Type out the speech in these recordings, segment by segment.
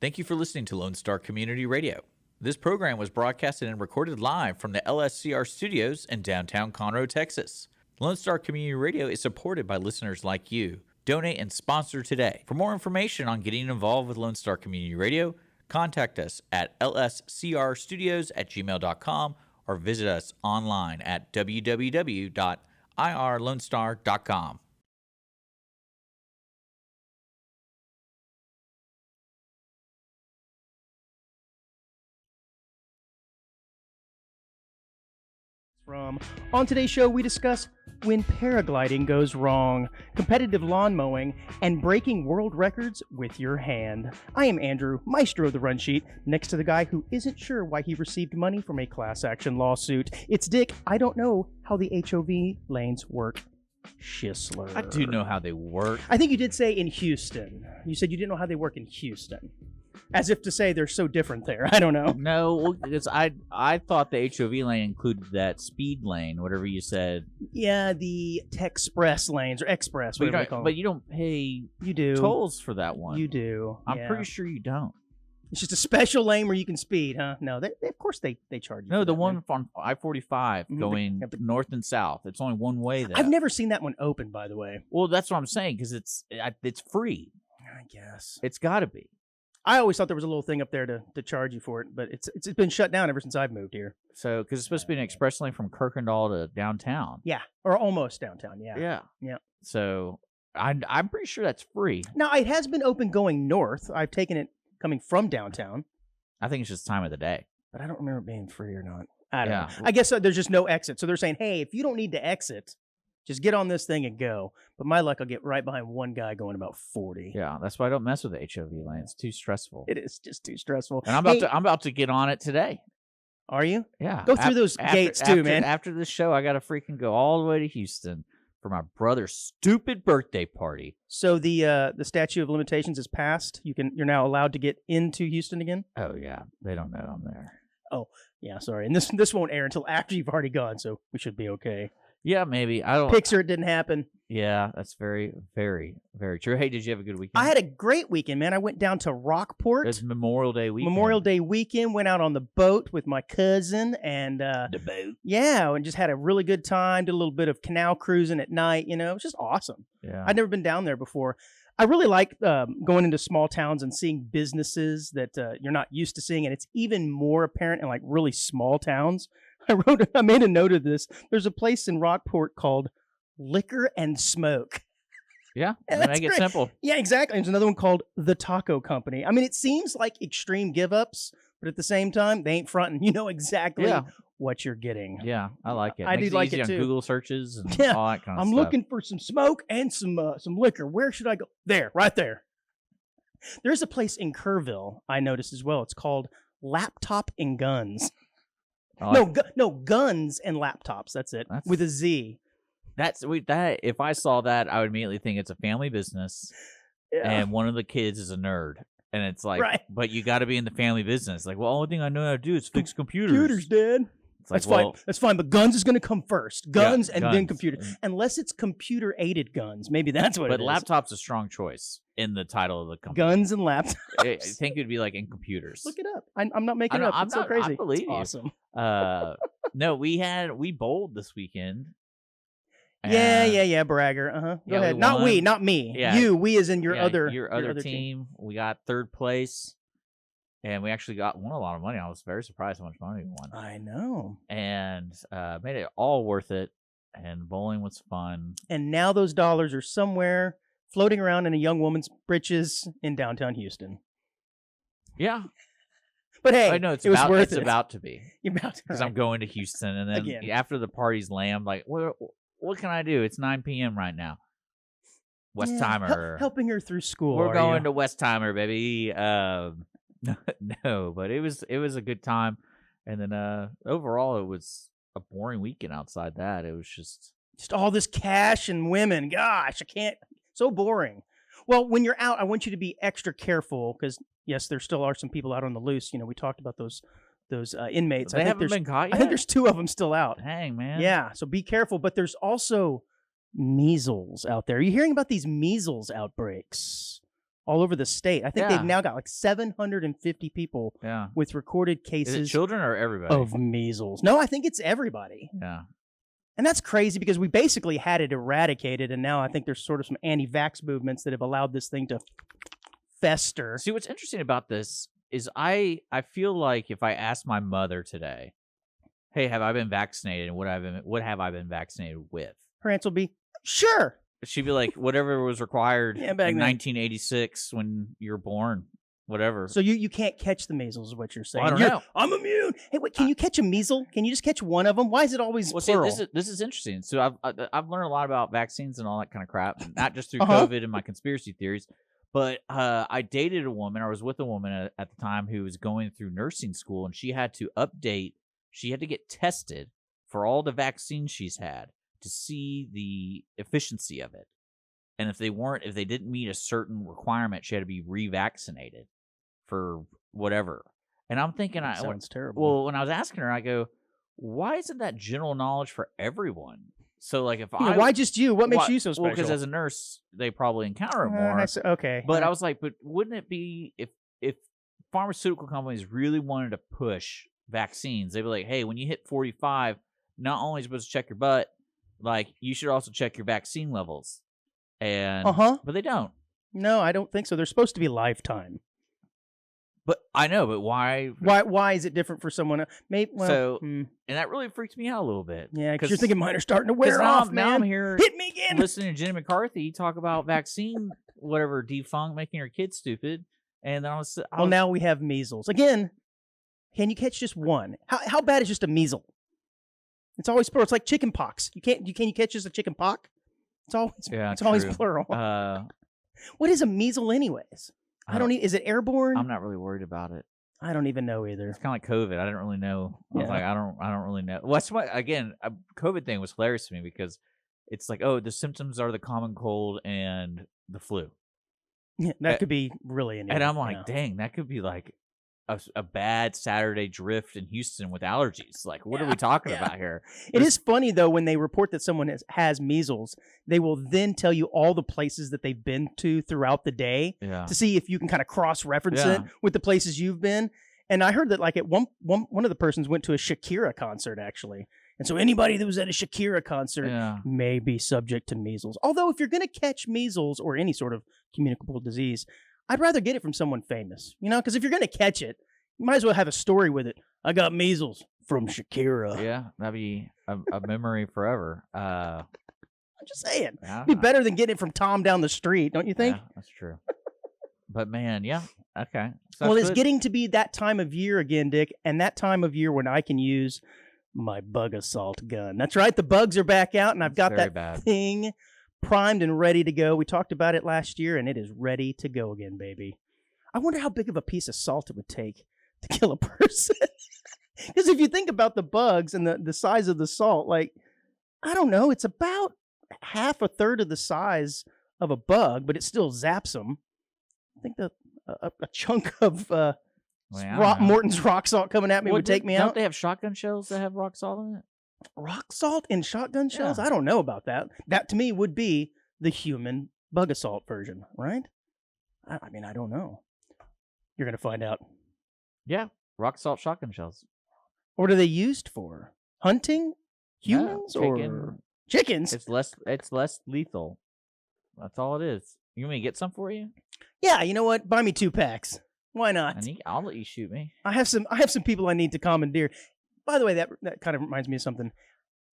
Thank you for listening to Lone Star Community Radio. This program was broadcasted and recorded live from the LSCR studios in downtown Conroe, Texas. Lone Star Community Radio is supported by listeners like you. Donate and sponsor today. For more information on getting involved with Lone Star Community Radio, contact us at lscrstudios@gmail.com or visit us online at www.irlonestar.com. On today's show, we discuss when paragliding goes wrong, competitive lawn mowing, and breaking world records with your hand. I am Andrew, maestro of the run sheet, next to the guy who isn't sure why he received money from a class action lawsuit. It's Dick. I don't know how the HOV lanes work. Schisler. I do know how they work. I think you did say in Houston. You said you didn't know how they work in Houston. As if to say they're so different there. I don't know. No, because I thought the HOV lane included that speed lane, whatever you said. Yeah, the Texpress lanes, or Express, whatever they call them. But you don't pay you tolls for that one. You do. I'm pretty sure you don't. It's just a special lane where you can speed, huh? No, of course they charge you. No, for the that, one man. on I-45 going north and south. It's only one way there. I've never seen that one open, by the way. Well, that's what I'm saying, because it's free. I guess. It's got to be. I always thought there was a little thing up there to charge you for it, but it's been shut down ever since I've moved here. So, because it's supposed to be an express lane from Kirkendall to downtown. Yeah, or almost downtown, yeah. Yeah. So, I'm pretty sure that's free. Now, it has been open going north. I've taken it coming from downtown. I think it's just time of the day. But I don't remember it being free or not. I don't know. Yeah. I guess there's just no exit. So they're saying, hey, if you don't need to exit, just get on this thing and go. But my luck, I'll get right behind one guy going about 40. Yeah, that's why I don't mess with the HOV lane. It's too stressful. It is just too stressful. And I'm about to get on it today. Are you? Yeah. Go through those gates too, man. After this show, I got to freaking go all the way to Houston for my brother's stupid birthday party. So the statute of limitations is passed. You're now allowed to get into Houston again. Oh yeah, they don't know I'm there. Oh yeah, sorry. And this won't air until after you've already gone, so we should be okay. Yeah, maybe. I don't. Pixar, it didn't happen. Yeah, that's very, very, very true. Hey, did you have a good weekend? I had a great weekend, man. I went down to Rockport. It's Memorial Day weekend. Memorial Day weekend. Went out on the boat with my cousin and the boat. Yeah, and just had a really good time. Did a little bit of canal cruising at night. You know, it was just awesome. Yeah, I'd never been down there before. I really like going into small towns and seeing businesses that you're not used to seeing, and it's even more apparent in like really small towns. I made a note of this. There's a place in Rockport called Liquor and Smoke. Yeah, That's make it great. simple. Yeah, exactly. There's another one called The Taco Company. I mean, it seems like extreme give-ups, but at the same time, they ain't fronting. You know exactly what you're getting. Yeah, I like it. I Makes do like easy it on too. Google searches and Yeah, all that kind of I'm stuff. looking for some smoke and some liquor. Where should I go? There, right there. There's a place in Kerrville I noticed as well. It's called Laptop and Guns. No, Guns and Laptops. That's it. With a Z. That if I saw that, I would immediately think it's a family business, and one of the kids is a nerd, and it's like, Right. but you got to be in the family business. Like, well, only thing I know how to do is fix computers. Computers, Dad. It's like, That's fine. That's fine. But guns is going to come first. Guns and then guns. computers. Unless it's computer-aided guns. Maybe that's what But it is. laptop's a strong choice in the title of the company. Guns and laptops. I think it'd be like in computers. Look it up. I'm not making it up. It's so crazy. I believe it's you. awesome. No, we bowled this weekend. Yeah, bragger. Go ahead. Not we, not me. Yeah. You, we as in your other team. We got third place, and we actually won a lot of money. I was very surprised how much money we won. I know. And made it all worth it. And bowling was fun. And now those dollars are somewhere floating around in a young woman's britches in downtown Houston. Yeah. But hey, I know it was worth it. It's about to be. You're about to. Because I'm going to Houston, and then Again. after the party's land, like, what can I do? It's 9 p.m. right now. Westheimer. Helping her through school. We're going to Westheimer, baby. No, but it was a good time. And then overall, it was a boring weekend outside that. It was just all this cash and women. Gosh, I can't. So boring. Well, when you're out, I want you to be extra careful because, yes, there still are some people out on the loose. You know, we talked about those inmates. They haven't been caught yet? I think there's 2 of them still out. Dang, man. Yeah, so be careful. But there's also measles out there. Are you hearing about these measles outbreaks? all over the state. I think Yeah. they've now got like 750 people Yeah. with recorded Is it cases children or everybody? of measles. No, I think it's everybody. Yeah. And that's crazy because we basically had it eradicated, and now I think there's sort of some anti-vax movements that have allowed this thing to fester. See, what's interesting about this is I feel like if I asked my mother today, hey, have I been vaccinated? And what have I been vaccinated with? Her answer will be, sure. She'd be like, whatever was required Yeah, in back then. 1986 when you were born, whatever. So you can't catch the measles is what you're saying. Well, I don't know. I'm immune. Hey, wait, can you catch a measle? Can you just catch one of them? Why is it always plural? See, this is interesting. So I've learned a lot about vaccines and all that kind of crap, not just through Uh-huh. COVID and my conspiracy theories, but I dated a woman, or was with a woman at the time who was going through nursing school, and she had to get tested for all the vaccines she's had to see the efficiency of it. And if they didn't meet a certain requirement, she had to be revaccinated for whatever. And I'm thinking, Sounds terrible. well, when I was asking her, I go, why isn't that general knowledge for everyone? So, like, why just you? What makes you so special? Well, because as a nurse, they probably encounter it more. Okay. But I was like, but wouldn't it be if pharmaceutical companies really wanted to push vaccines, they'd be like, hey, when you hit 45, not only are you supposed to check your butt, like, you should also check your vaccine levels. And but they don't. No, I don't think so. They're supposed to be lifetime. But I know, but why? Why is it different for someone else? Maybe, And that really freaks me out a little bit. Yeah, because you're thinking mine are starting to wear now, off, man. Now I'm here hit me again. Listening to Jenny McCarthy talk about vaccine, whatever, defunct, making your kids stupid. And then well, now we have measles. Again, can you catch just one? How bad is just a measle? It's always plural. It's like chicken pox. Can you catch just a chicken pox? It's always plural. What is a measle anyways? Is it airborne? I'm not really worried about it. I don't even know either. It's kind of like COVID. I didn't really know. I was like, I don't really know. Well, that's why, again, COVID thing was hilarious to me because it's like, oh, the symptoms are the common cold and the flu. Yeah, that could be really anything. And I'm like, dang, that could be like a bad Saturday drift in Houston with allergies. Like, what are we talking about here? It is funny, though, when they report that someone has measles, they will then tell you all the places that they've been to throughout the day to see if you can kind of cross-reference it with the places you've been. And I heard that, like, at one of the persons went to a Shakira concert, actually. And so anybody that was at a Shakira concert may be subject to measles. Although if you're going to catch measles or any sort of communicable disease, I'd rather get it from someone famous, because if you're going to catch it, you might as well have a story with it. I got measles from Shakira. Yeah, that'd be a memory forever. I'm just saying. It'd be better than getting it from Tom down the street, don't you think? Yeah, that's true. But man, okay. So well, it's getting to be that time of year again, Dick, and that time of year when I can use my bug assault gun. That's right, the bugs are back out, and I've got that thing primed and ready to go. We talked about it last year, and it is ready to go again, baby. I wonder how big of a piece of salt it would take to kill a person. Because if you think about the bugs and the size of the salt, like, I don't know, it's about a third of the size of a bug, but it still zaps them. I think a chunk of Morton's rock salt coming at me would take me out. Don't they have shotgun shells that have rock salt in it? Rock salt in shotgun shells? I don't know about that. That to me would be the human bug assault version, right? I mean, I don't know. You're going to find out. Yeah, rock salt shotgun shells. What are they used for? Hunting humans or chickens? It's less lethal. That's all it is. You want me to get some for you? Yeah, you know what? Buy me 2 packs. Why not? I'll let you shoot me. I have some people I need to commandeer. By the way, that kind of reminds me of something.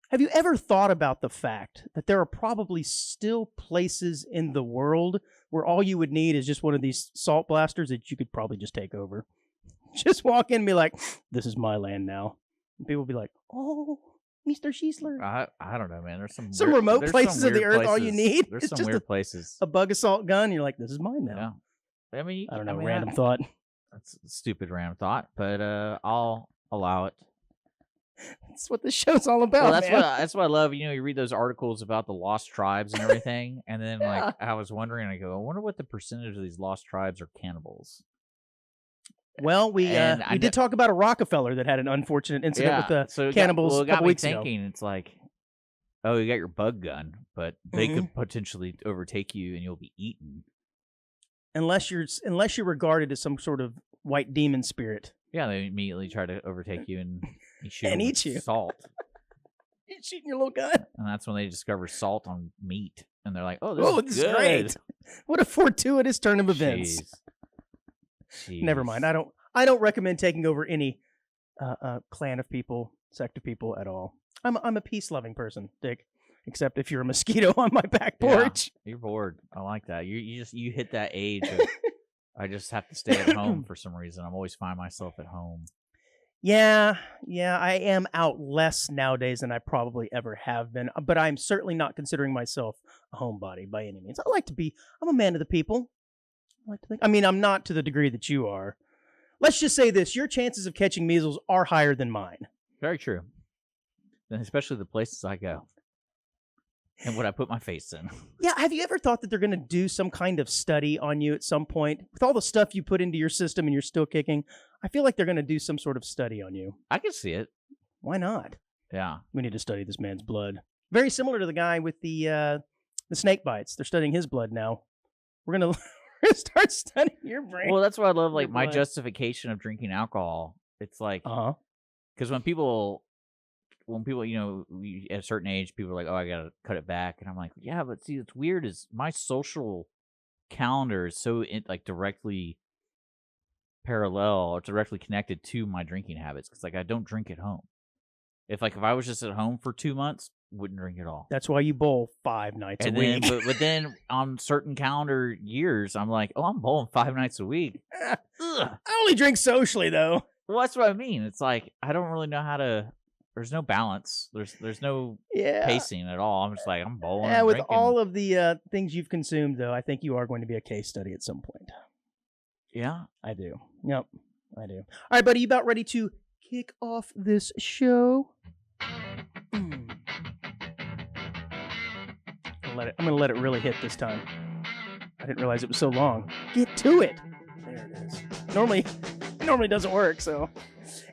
Have you ever thought about the fact that there are probably still places in the world where all you would need is just one of these salt blasters that you could probably just take over? Just walk in and be like, this is my land now. And people will be like, oh, Mr. Schiesler. I don't know, man. There's some remote places of the earth, all you need. There's some weird places. A bug assault gun. You're like, this is mine now. Yeah. I mean, random thought. That's a stupid random thought, but I'll allow it. That's what this show's all about. Well, that's what I love. You read those articles about the lost tribes and everything, and then like I was wondering, I go, I wonder what the percentage of these lost tribes are cannibals. Well, we did talk about a Rockefeller that had an unfortunate incident with the cannibals a couple weeks ago. It's like, oh, you got your bug gun, but they could potentially overtake you and you'll be eaten. unless you're regarded as some sort of white demon spirit. Yeah, they immediately try to overtake you and you shoot And them eat with you. salt. You're shooting your little gun. And that's when they discover salt on meat. And they're like, oh, this is is good. great. What a fortuitous turn of events. Jeez. Never mind. I don't recommend taking over any clan of people, sect of people at all. I'm a peace-loving person, Dick. Except if you're a mosquito on my back porch. Yeah, you're bored. I like that. You hit that age of I just have to stay at home for some reason. I'm always find myself at home. Yeah, I am out less nowadays than I probably ever have been, but I'm certainly not considering myself a homebody by any means. I'm a man of the people. I like to think. I mean, I'm not to the degree that you are. Let's just say this, your chances of catching measles are higher than mine. Very true. And especially the places I go. And what I put my face in. Yeah, have you ever thought that they're going to do some kind of study on you at some point? With all the stuff you put into your system and you're still kicking, I feel like they're going to do some sort of study on you. I can see it. Why not? Yeah. We need to study this man's blood. Very similar to the guy with the snake bites. They're studying his blood now. We're going to start studying your brain. Well, that's why I love like Your my blood. justification of drinking alcohol. It's like, because when people, at a certain age, people are like, oh, I got to cut it back. And I'm like, yeah, but see, what's weird is my social calendar is so directly parallel or directly connected to my drinking habits. Because like I don't drink at home. If I was just at home for 2 months, wouldn't drink at all. That's why you bowl 5 nights a week. But then on certain calendar years, I'm like, oh, I'm bowling 5 nights a week. Ugh. I only drink socially, though. Well, that's what I mean. It's like I don't really know how to. There's no balance. There's no pacing at all. I'm just like I'm bowling. Yeah, with drinking. all of the things you've consumed, though, I think you are going to be a case study at some point. Yeah, I do. Yep, I do. All right, buddy, you about ready to kick off this show? I'm gonna let it really hit this time. I didn't realize it was so long. Get to it. There it is. Normally doesn't work, so.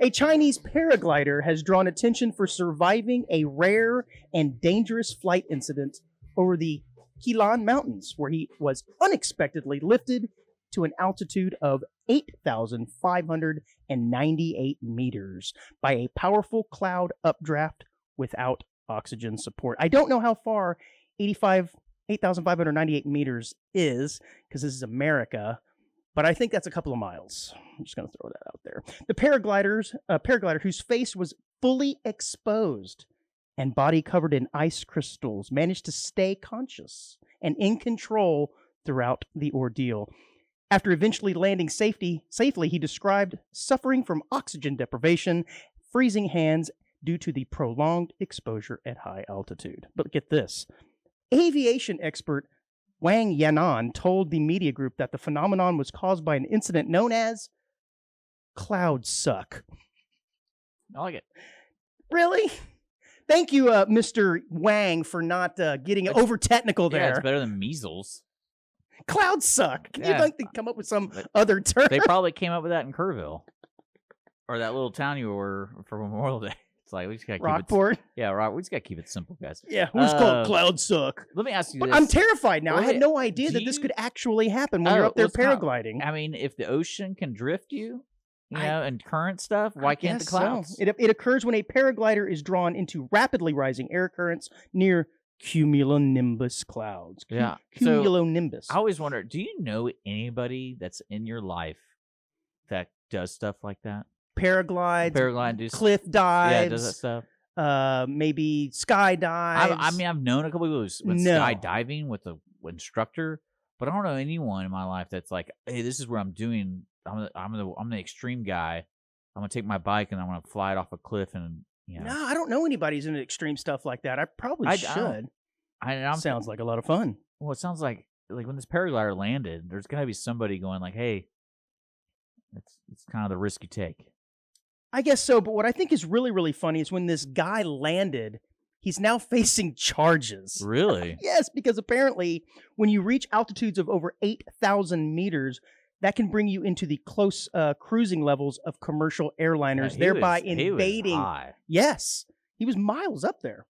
A Chinese paraglider has drawn attention for surviving a rare and dangerous flight incident over the Helan Mountains, where he was unexpectedly lifted to an altitude of 8,598 meters by a powerful cloud updraft without oxygen support. I don't know how far 8,598 meters is, because this is America, but I think that's a couple of miles. I'm just going to throw that out there. The paraglider whose face was fully exposed and body covered in ice crystals managed to stay conscious and in control throughout the ordeal. After eventually landing safely, he described suffering from oxygen deprivation, freezing hands due to the prolonged exposure at high altitude. But get this. Aviation expert Wang Yanan told the media group that the phenomenon was caused by an incident known as cloud suck. I like it. Really? Thank you, Mr. Wang, for not getting over technical there. Yeah, it's better than measles. Cloud suck. Can you think they come up with some other term? They probably came up with that in Kerrville. Or that little town you were for Memorial Day. It's like, we just got to keep Rockport? we just got to keep it simple, guys. Yeah, who's called cloud suck? Let me ask you this. I'm terrified now. Well, I had no idea that this could actually happen when you're up there paragliding. I mean, if the ocean can drift you, and current stuff, why can't the clouds? So. It occurs when a paraglider is drawn into rapidly rising air currents near cumulonimbus clouds. Yeah. Cumulonimbus. So, I always wonder, do you know anybody that's in your life that does stuff like that? Paraglide, cliff dives. Yeah, does that stuff. Maybe skydives. I've known a couple people who went skydiving with an instructor, but I don't know anyone in my life that's like, hey, this is where I'm doing. I'm the extreme guy. I'm gonna take my bike and I'm gonna fly it off a cliff and No, I don't know anybody who's into extreme stuff like that. I probably should. Sounds like a lot of fun. Well, it sounds like when this paraglider landed, there's gotta be somebody going like, hey, it's kind of the risk you take. I guess so, but what I think is really, really funny is when this guy landed, he's now facing charges. Really? Yes, because apparently when you reach altitudes of over 8,000 meters, that can bring you into the close cruising levels of commercial airliners, thereby invading. He was high. Yes, he was miles up there.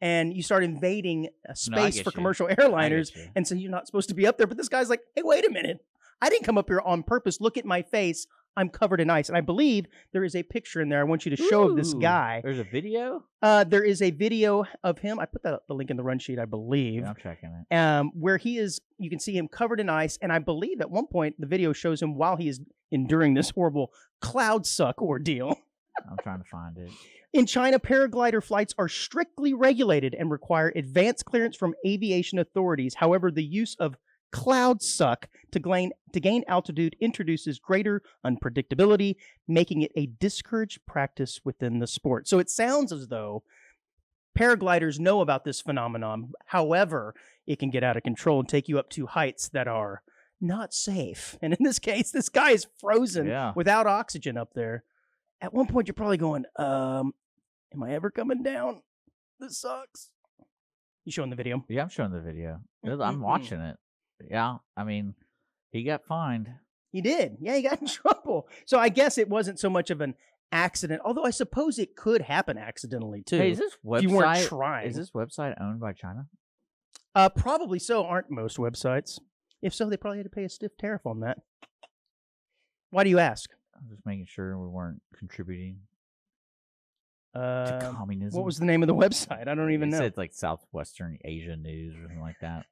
And you start invading space for commercial airliners, and so you're not supposed to be up there. But this guy's like, hey, wait a minute. I didn't come up here on purpose. Look at my face. I'm covered in ice. And I believe there is a picture in there I want you to show of this guy. There's a video? There is a video of him. I put the link in the run sheet, I believe. Yeah, I'm checking it. Where he is, you can see him covered in ice. And I believe at one point the video shows him while he is enduring this horrible cloud suck ordeal. I'm trying to find it. In China, paraglider flights are strictly regulated and require advanced clearance from aviation authorities. However, the use of cloud suck to gain altitude introduces greater unpredictability, making it a discouraged practice within the sport. So it sounds as though paragliders know about this phenomenon. However, it can get out of control and take you up to heights that are not safe. And in this case, this guy is frozen without oxygen up there. At one point, you're probably going, am I ever coming down? This sucks. You showing the video? Yeah, I'm showing the video. I'm watching it. Yeah, I mean, he got fined. He did. Yeah, he got in trouble. So I guess it wasn't so much of an accident, although I suppose it could happen accidentally too. Hey, is this website? If you weren't trying. Is this website owned by China? Probably so. Aren't most websites? If so, they probably had to pay a stiff tariff on that. Why do you ask? I'm just making sure we weren't contributing to communism. What was the name of the website? I don't even know. It said like Southwestern Asia News or something like that.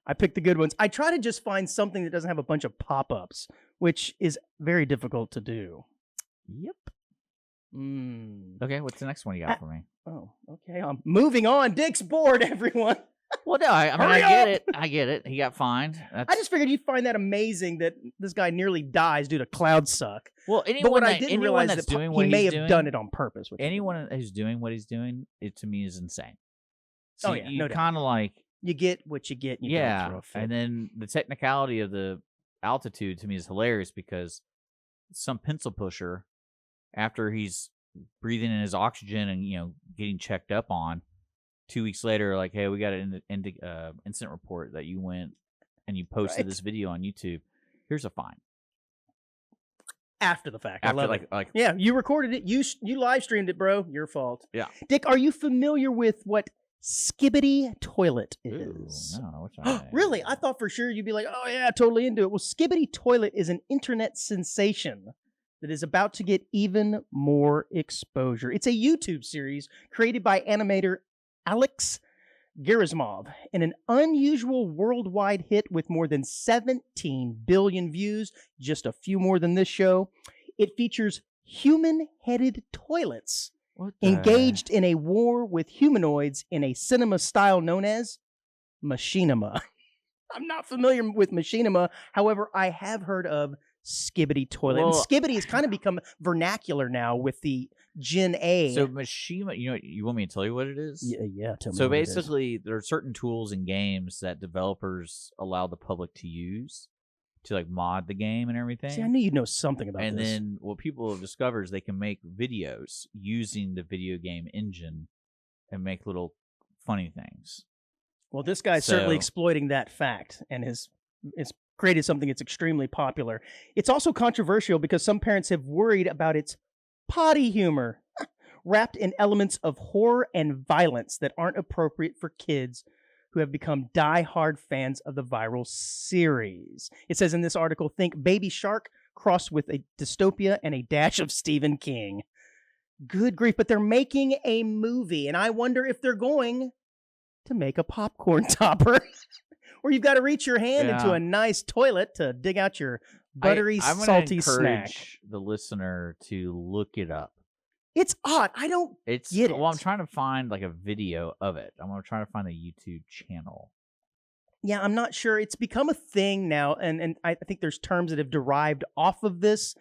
I picked the good ones. I try to just find something that doesn't have a bunch of pop-ups, which is very difficult to do. Yep. Okay, what's the next one you got for me? Oh, okay. Moving on. Dick's bored, everyone. Well, no, I mean, I get it. He got fined. I just figured you'd find that amazing that this guy nearly dies due to cloud suck. Well, but what I didn't realize is that he may have done it on purpose. Anyone who's doing what he's doing, it to me is insane. So oh, yeah, you no doubt. Kind of like... You get what you get. And you don't throw a fit. And then the technicality of the altitude to me is hilarious because some pencil pusher, after he's breathing in his oxygen and getting checked up on, 2 weeks later, like, hey, we got an incident report that you went and you posted this video on YouTube. Here's a fine. After the fact. After, I love it. Yeah, you recorded it. You live streamed it, bro. Your fault. Yeah. Dick, are you familiar with what Skibidi Toilet is? Ooh, no, which really? I thought for sure you'd be like, oh yeah, totally into it. Well, Skibidi Toilet is an internet sensation that is about to get even more exposure. It's a YouTube series created by animator Alex Gerasimov and an unusual worldwide hit with more than 17 billion views, just a few more than this show. It features human-headed toilets engaged in a war with humanoids in a cinema style known as machinima. I'm not familiar with machinima. However, I have heard of Skibidi Toilet. Well, and Skibidi has kind of become vernacular now with the Gen A. So machinima, you want me to tell you what it is? Yeah, tell me. So basically, there are certain tools in games that developers allow the public to use to like mod the game and everything. See, I knew you'd know something about this. And then what people have discovered is they can make videos using the video game engine and make little funny things. Well, this guy's certainly exploiting that fact and has created something that's extremely popular. It's also controversial because some parents have worried about its potty humor, wrapped in elements of horror and violence that aren't appropriate for kids who have become die-hard fans of the viral series. It says in this article, think Baby Shark crossed with a dystopia and a dash of Stephen King. Good grief, but they're making a movie, and I wonder if they're going to make a popcorn topper where you've got to reach your hand into a nice toilet to dig out your buttery, salty snack. I'm going to encourage the listener to look it up. It's odd. I don't get it. Well, I'm trying to find like a video of it. I'm trying to find the YouTube channel. Yeah, I'm not sure. It's become a thing now, and I think there's terms that have derived off of this.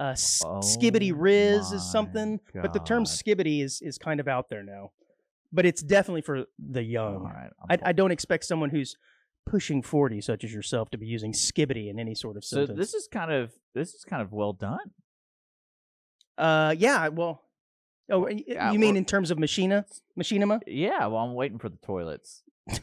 Skibidi Riz is something, but the term Skibidi is kind of out there now. But it's definitely for the young. All right, I don't expect someone who's pushing 40, such as yourself, to be using Skibidi in any sort of sentence. So this is kind of well done. Yeah. Well. Oh, you mean in terms of machinima? Yeah, well, I'm waiting for the toilets. Of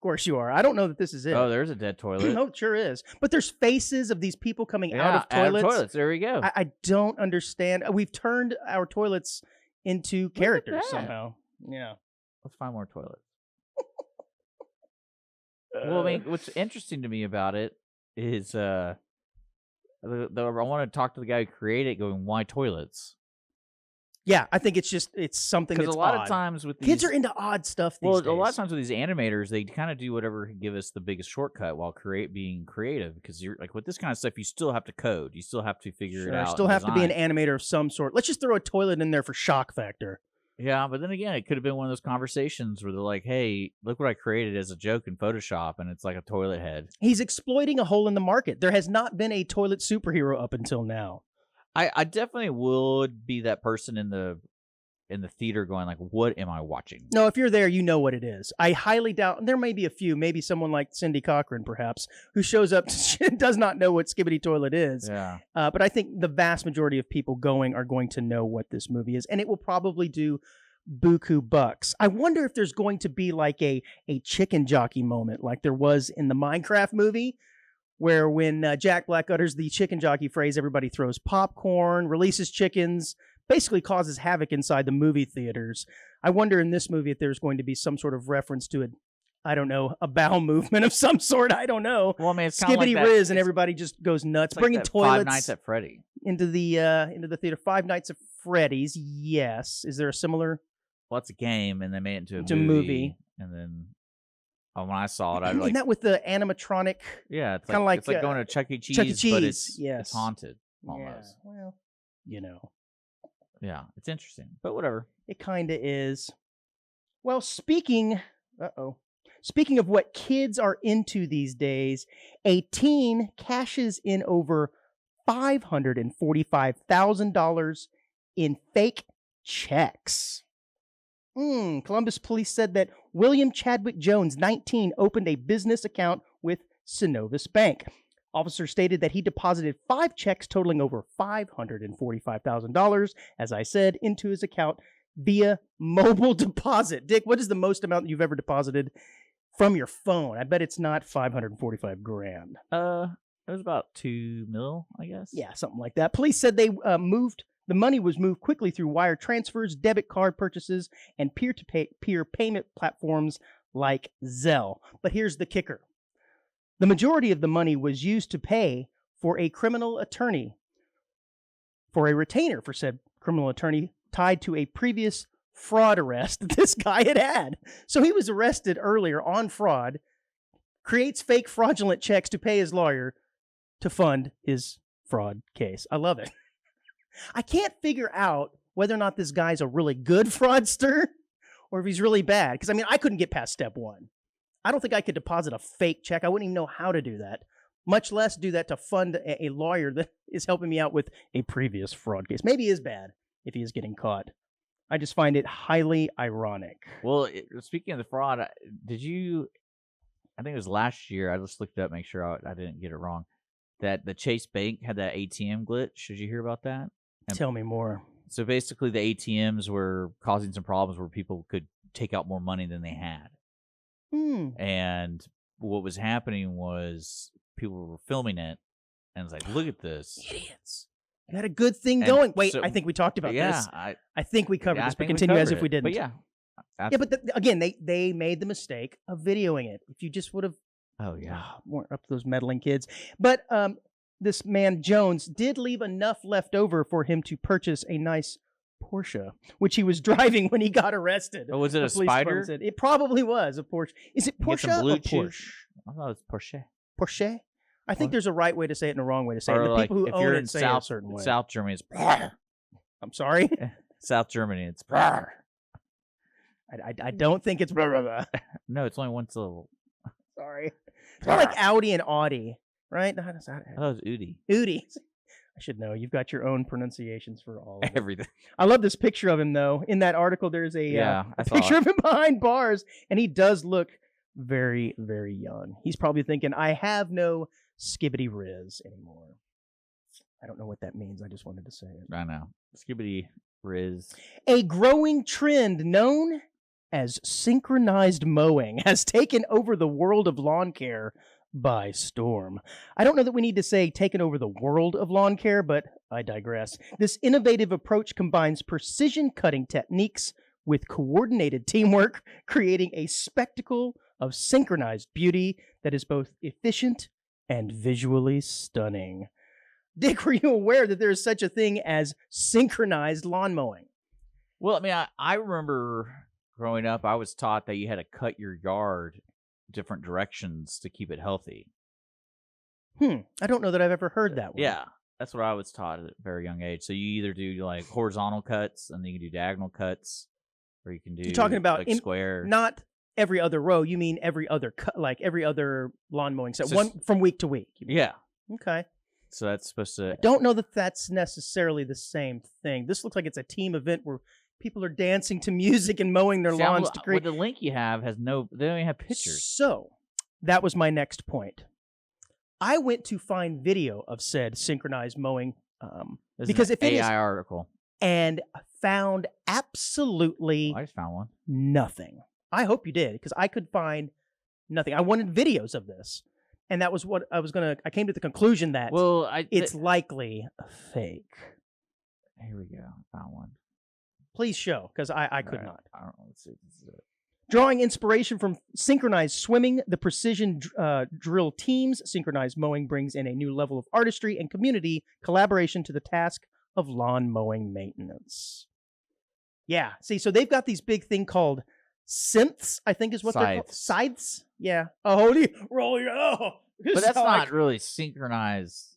course you are. I don't know that this is it. Oh, there's a dead toilet. No, it sure is. But there's faces of these people coming out of toilets. Out of toilets. There we go. I don't understand. We've turned our toilets into characters somehow. Yeah. Let's find more toilets. Well, I mean, what's interesting to me about it is I want to talk to the guy who created it, going, why toilets? Yeah, I think it's something that's Because a lot odd. of times with Kids these, are into odd stuff these days. a lot of times with these animators, they kind of do whatever can give us the biggest shortcut while being creative. Because you're like with this kind of stuff, you still have to code, you still have to figure it out, Still have to be an design. animator of some sort. Let's just throw a toilet in there for shock factor. Yeah, but then again, it could have been one of those conversations where they're like, "Hey, look what I created as a joke in Photoshop," and it's like a toilet head. He's exploiting a hole in the market. There has not been a toilet superhero up until now. I definitely would be that person in the theater going like, what am I watching? No, if you're there, you know what it is. I highly doubt, there may be a few, maybe someone like Cindy Cochran perhaps, who shows up and does not know what Skibidi Toilet is. Yeah. But I think the vast majority of people going are going to know what this movie is, and it will probably do buku bucks. I wonder if there's going to be like a chicken jockey moment like there was in the Minecraft movie, where when Jack Black utters the chicken jockey phrase, everybody throws popcorn, releases chickens, basically causes havoc inside the movie theaters. I wonder in this movie if there's going to be some sort of reference to it. I don't know, a bowel movement of some sort. I don't know. Well, I mean, it's kind of Skibidi like Riz, and everybody just goes nuts, bringing like toilets. Five Nights at Freddy into the theater. Five Nights at Freddy's. Yes. Is there a similar? Well, it's a game, and they made it into a movie. And then when I saw it, I like Isn't that with the animatronic? Yeah, it's kind of like it's like going to Chuck E. Cheese, but it's haunted almost. Yeah, well, you know. Yeah, it's interesting, but whatever. It kind of is. Well, speaking of what kids are into these days, a teen cashes in over $545,000 in fake checks. Columbus police said that William Chadwick Jones, 19, opened a business account with Synovus Bank. Officers stated that he deposited 5 checks totaling over $545,000, as I said, into his account via mobile deposit. Dick, what is the most amount you've ever deposited from your phone? I bet it's not $545,000. It was about $2 million, I guess. Yeah, something like that. Police said the money was moved quickly through wire transfers, debit card purchases, and peer-to-peer payment platforms like Zelle. But here's the kicker. The majority of the money was used to pay for a criminal attorney, for a retainer for said criminal attorney tied to a previous fraud arrest that this guy had. So he was arrested earlier on fraud, creates fake fraudulent checks to pay his lawyer to fund his fraud case. I love it. I can't figure out whether or not this guy's a really good fraudster or if he's really bad. Because, I mean, I couldn't get past step 1. I don't think I could deposit a fake check. I wouldn't even know how to do that, much less do that to fund a lawyer that is helping me out with a previous fraud case. Maybe he is bad if he is getting caught. I just find it highly ironic. Well, speaking of the fraud, I think it was last year. I just looked it up, make sure I didn't get it wrong, that the Chase Bank had that ATM glitch. Did you hear about that? Tell me more. So basically the ATMs were causing some problems where people could take out more money than they had. And what was happening was people were filming it, and it's like, look at this. Idiots. You had a good thing going. Wait, I think we talked about this. I think we covered this, but continue as if we didn't. But yeah. But again, they made the mistake of videoing it. If you just would have weren't up to those meddling kids. But this man, Jones, did leave enough left over for him to purchase a nice Porsche, which he was driving when he got arrested. Oh, was it a Spider? It probably was a Porsche. Is it Porsche or Porsche? I thought it was Porsche. Porsche? I think there's a right way to say it and a wrong way to say it. The like people who own it say it a certain way. South Germany, it's I'm sorry? South Germany, it's I don't think it's No, it's only one syllable. Sorry. It's not like Audi and Audi, right? I thought it was Udi. Udi. I should know. You've got your own pronunciations for all of it. Everything. I love this picture of him, though. In that article, there's a picture of him behind bars, and he does look very, very young. He's probably thinking, I have no Skibidi Riz anymore. I don't know what that means. I just wanted to say it. I know. Skibidi Riz. A growing trend known as synchronized mowing has taken over the world of lawn care by storm. I don't know that we need to say taken over the world of lawn care, but I digress. This innovative approach combines precision cutting techniques with coordinated teamwork, creating a spectacle of synchronized beauty that is both efficient and visually stunning. Dick, were you aware that there is such a thing as synchronized lawn mowing? Well, I mean, I remember growing up, I was taught that you had to cut your yard different directions to keep it healthy. I don't know that I've ever heard that one. Yeah, that's what I was taught at a very young age. So you either do like horizontal cuts, and then you can do diagonal cuts, or you can do. You're talking about like square. Not every other row. You mean every other cut, like every other lawn mowing set, So one from week to week. Yeah. Okay. So that's supposed to. I don't know that that's necessarily the same thing. This looks like it's a team event where people are dancing to music and mowing their lawns to create. The link you have has no. They don't even have pictures. So that was my next point. I went to find video of said synchronized mowing because if it is AI article, and found absolutely I just found one. Nothing. I hope you did, because I could find nothing. I wanted videos of this, and that was what I was gonna. I came to the conclusion that it's likely a fake. Here we go. I found one. Please show, because I could not. I don't know. Let's see. This is it. Drawing inspiration from synchronized swimming, the precision drill teams, synchronized mowing brings in a new level of artistry and community collaboration to the task of lawn mowing maintenance. Yeah, see, so they've got these big thing called synths, I think is what they're called. Scythes? Yeah. Oh, holy roly. Oh, but that's not really synchronized.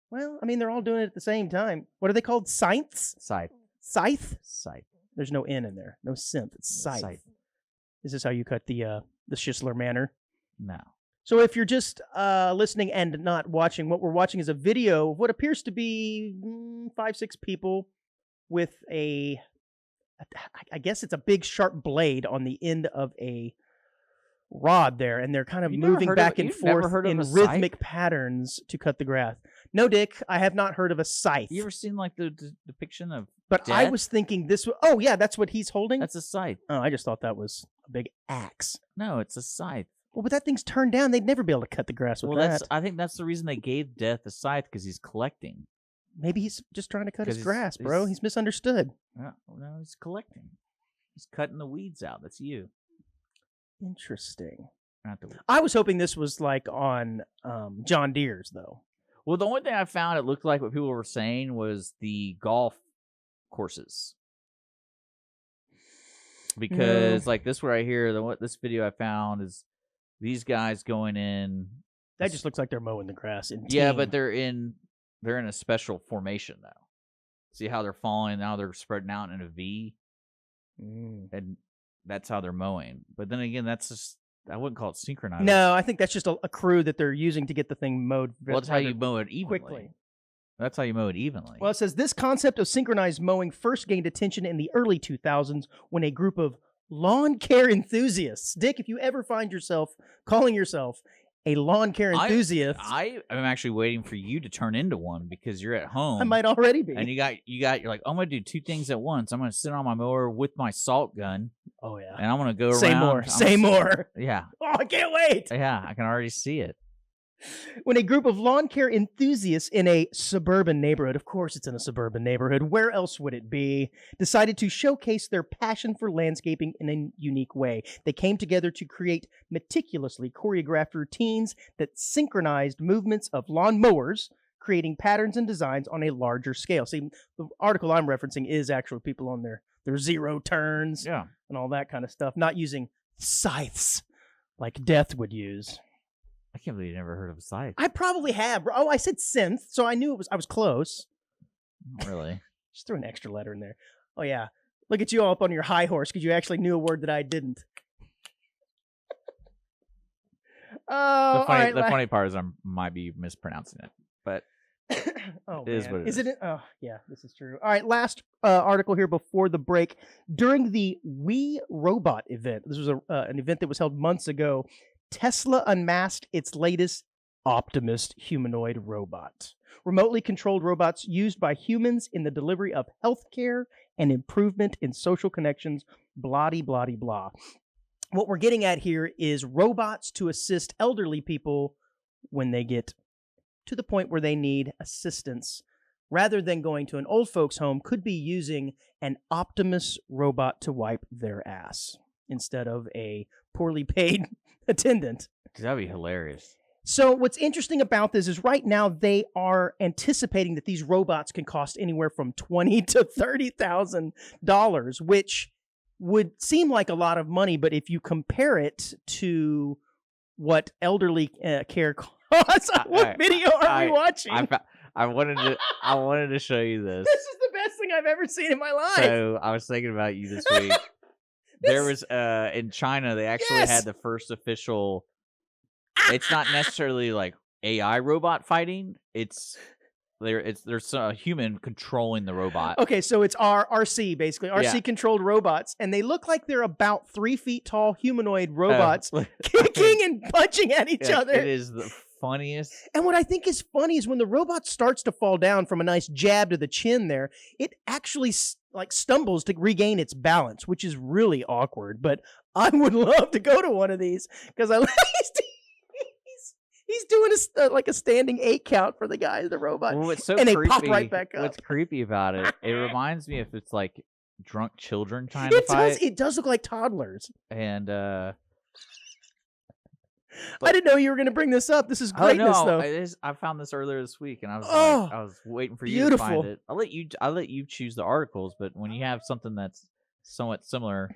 Well, I mean, they're all doing it at the same time. What are they called? Scythes? Scythe. Scythe? Scythe. There's no N in there. No synth. It's scythe. Scythe. Is this how you cut the Schisler manner? No. So if you're just listening and not watching, what we're watching is a video of what appears to be 5-6 people with I guess it's a big sharp blade on the end of a rod there, and they're kind of moving back and forth in rhythmic patterns to cut the grass. No, Dick, I have not heard of a scythe. You ever seen like the depiction of But death? I was thinking this was... Oh, yeah, that's what he's holding? That's a scythe. Oh, I just thought that was a big axe. No, it's a scythe. Well, but that thing's turned down. They'd never be able to cut the grass with that. I think that's the reason they gave Death a scythe, because he's collecting. Maybe he's just trying to cut his grass, bro. He's misunderstood. No, he's collecting. He's cutting the weeds out. That's you. Interesting. Not the weeds. I was hoping this was like on John Deere's, though. Well, the only thing I found it looked like what people were saying was the golf courses. Because like this right here, this video I found is these guys going in. That just looks like they're mowing the grass in team. Yeah, but they're in a special formation though. See how they're falling? Now they're spreading out in a V, and that's how they're mowing. But then again, that's just, I wouldn't call it synchronized. No, I think that's just a crew that they're using to get the thing mowed. Well, that's how you mow it evenly. Quickly. That's how you mow it evenly. Well, it says this concept of synchronized mowing first gained attention in the early 2000s when a group of lawn care enthusiasts. Dick, if you ever find yourself calling yourself a lawn care enthusiast, I am actually waiting for you to turn into one, because you're at home. I might already be. And you're like, I'm gonna do two things at once. I'm gonna sit on my mower with my salt gun. Oh yeah. And I'm gonna go Say around. more. Say more. Yeah. Oh, I can't wait. Yeah, I can already see it. When a group of lawn care enthusiasts in a suburban neighborhood, of course it's in a suburban neighborhood, where else would it be, decided to showcase their passion for landscaping in a unique way. They came together to create meticulously choreographed routines that synchronized movements of lawn mowers, creating patterns and designs on a larger scale. See, the article I'm referencing is actual people on their zero turns and all that kind of stuff, not using scythes like Death would use. I can't believe you never heard of a scythe. I probably have. Oh, I said synth, so I knew I was close. Not really. Just threw an extra letter in there. Oh, yeah. Look at you all up on your high horse, because you actually knew a word that I didn't. Oh, the funny part is I might be mispronouncing it, but oh, it is what it is. Isn't it? Oh, yeah, this is true. All right, last article here before the break. During the We Robot event, this was an event that was held months ago, Tesla unmasked its latest Optimus humanoid robot. Remotely controlled robots used by humans in the delivery of healthcare and improvement in social connections, blah-de-blah-de-blah. What we're getting at here is robots to assist elderly people when they get to the point where they need assistance. Rather than going to an old folks' home, could be using an Optimus robot to wipe their ass instead of a poorly paid attendant. That'd be hilarious. So what's interesting about this is right now they are anticipating that these robots can cost anywhere from $20,000 to $30,000, which would seem like a lot of money, but if you compare it to what elderly care costs, what video are we watching? I wanted to show you this. This is the best thing I've ever seen in my life. So I was thinking about you this week. There was in China they actually had the first official. It's not necessarily like AI robot fighting. There's a human controlling the robot. Okay, so it's RC basically, RC controlled robots, and they look like they're about 3 feet tall humanoid robots kicking and punching at each other. It is the funniest. And what I think is funny is when the robot starts to fall down from a nice jab to the chin there, it actually like stumbles to regain its balance, which is really awkward. But I would love to go to one of these because he's doing a standing 8 count for the guy, the robot. Well, it's so and creepy. They pop right back up. What's creepy about it? It reminds me if it's like drunk children trying to fight. It does look like toddlers. And I didn't know you were going to bring this up. This is greatness, though. I found this earlier this week, and I was I was waiting for you to find it. I'll let you choose the articles, but when you have something that's somewhat similar.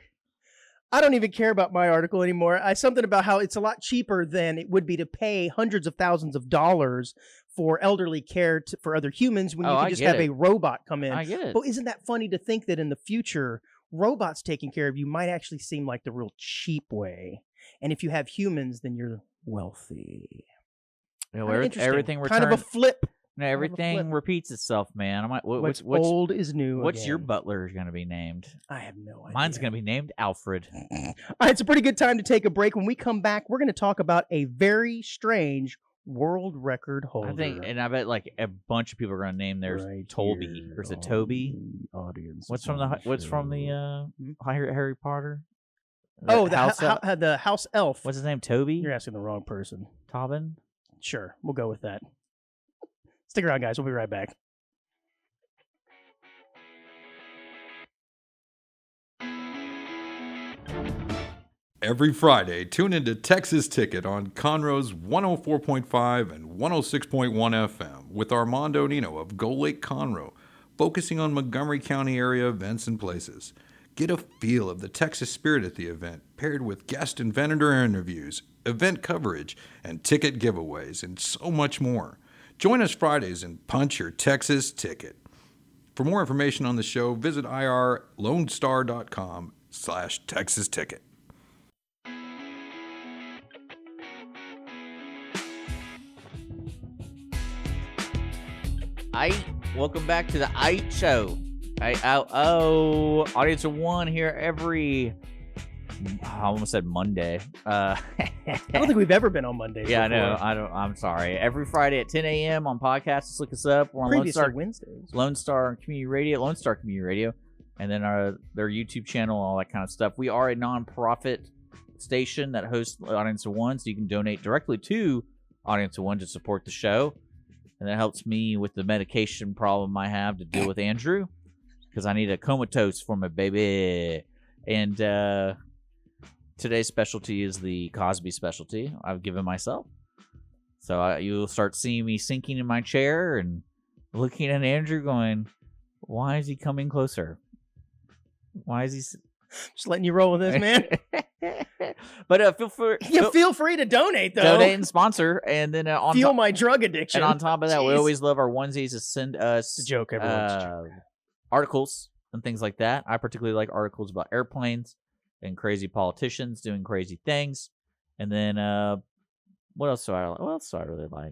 I don't even care about my article anymore. Something about how it's a lot cheaper than it would be to pay hundreds of thousands of dollars for elderly care for other humans when you can just have a robot come in. I get it. But isn't that funny to think that in the future, robots taking care of you might actually seem like the real cheap way. And if you have humans, then you're wealthy. Everything returns. Kind of a flip. No, everything repeats itself, man. What's old is new. What's your butler going to be named? I have no idea. Mine's going to be named Alfred. All right, it's a pretty good time to take a break. When we come back, we're going to talk about a very strange world record holder. I bet like a bunch of people are going to name theirs Toby. Or is it Toby? Audience. What's from the Harry Potter? The house elf. What's his name? Toby? You're asking the wrong person. Tobin? Sure, we'll go with that. Stick around, guys. We'll be right back. Every Friday, tune into Texas Ticket on Conroe's 104.5 and 106.1 FM with Armando Nino of Gull Lake Conroe, focusing on Montgomery County area events and places. Get a feel of the Texas spirit at the event, paired with guest and vendor interviews, event coverage, and ticket giveaways, and so much more. Join us Fridays and punch your Texas ticket. For more information on the show, visit irlonestar.com/Texas Ticket. Welcome back to the IT Show. Audience of one here every. I almost said Monday. I don't think we've ever been on Mondays. Yeah, before. I know. I'm sorry. Every Friday at 10 a.m. on podcasts. Just look us up. We're on Wednesdays. Lone Star Community Radio, and then their YouTube channel, all that kind of stuff. We are a non-profit station that hosts Audience of One, so you can donate directly to Audience of One to support the show, and that helps me with the medication problem I have to deal with Andrew, because I need a comatose for my baby. And today's specialty is the Cosby specialty I've given myself. So you'll start seeing me sinking in my chair and looking at Andrew going, why is he coming closer? Why is he... Just letting you roll with this, man. But feel free to donate, though. Donate and sponsor. And then fuel my drug addiction. And on top of that, we always love our onesies to send us... It's a joke, everyone's articles and things like that. I particularly like articles about airplanes and crazy politicians doing crazy things. And then what else do I really like?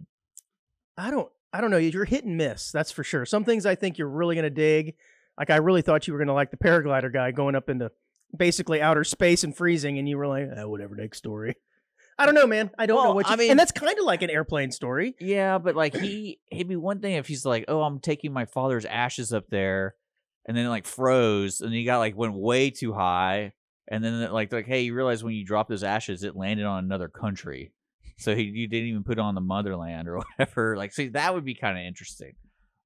I don't know. You're hit and miss, that's for sure. Some things I think you're really going to dig. Like I really thought you were going to like the paraglider guy going up into basically outer space and freezing, and you were like, whatever, next story. I don't know, man. I don't know what you mean. And that's kind of like an airplane story. Yeah, but like he'd be one thing if he's like, oh, I'm taking my father's ashes up there, and then like froze, and he went way too high, and then like hey, you realize when you drop those ashes, it landed on another country, so you didn't even put it on the motherland or whatever. Like, see, that would be kind of interesting.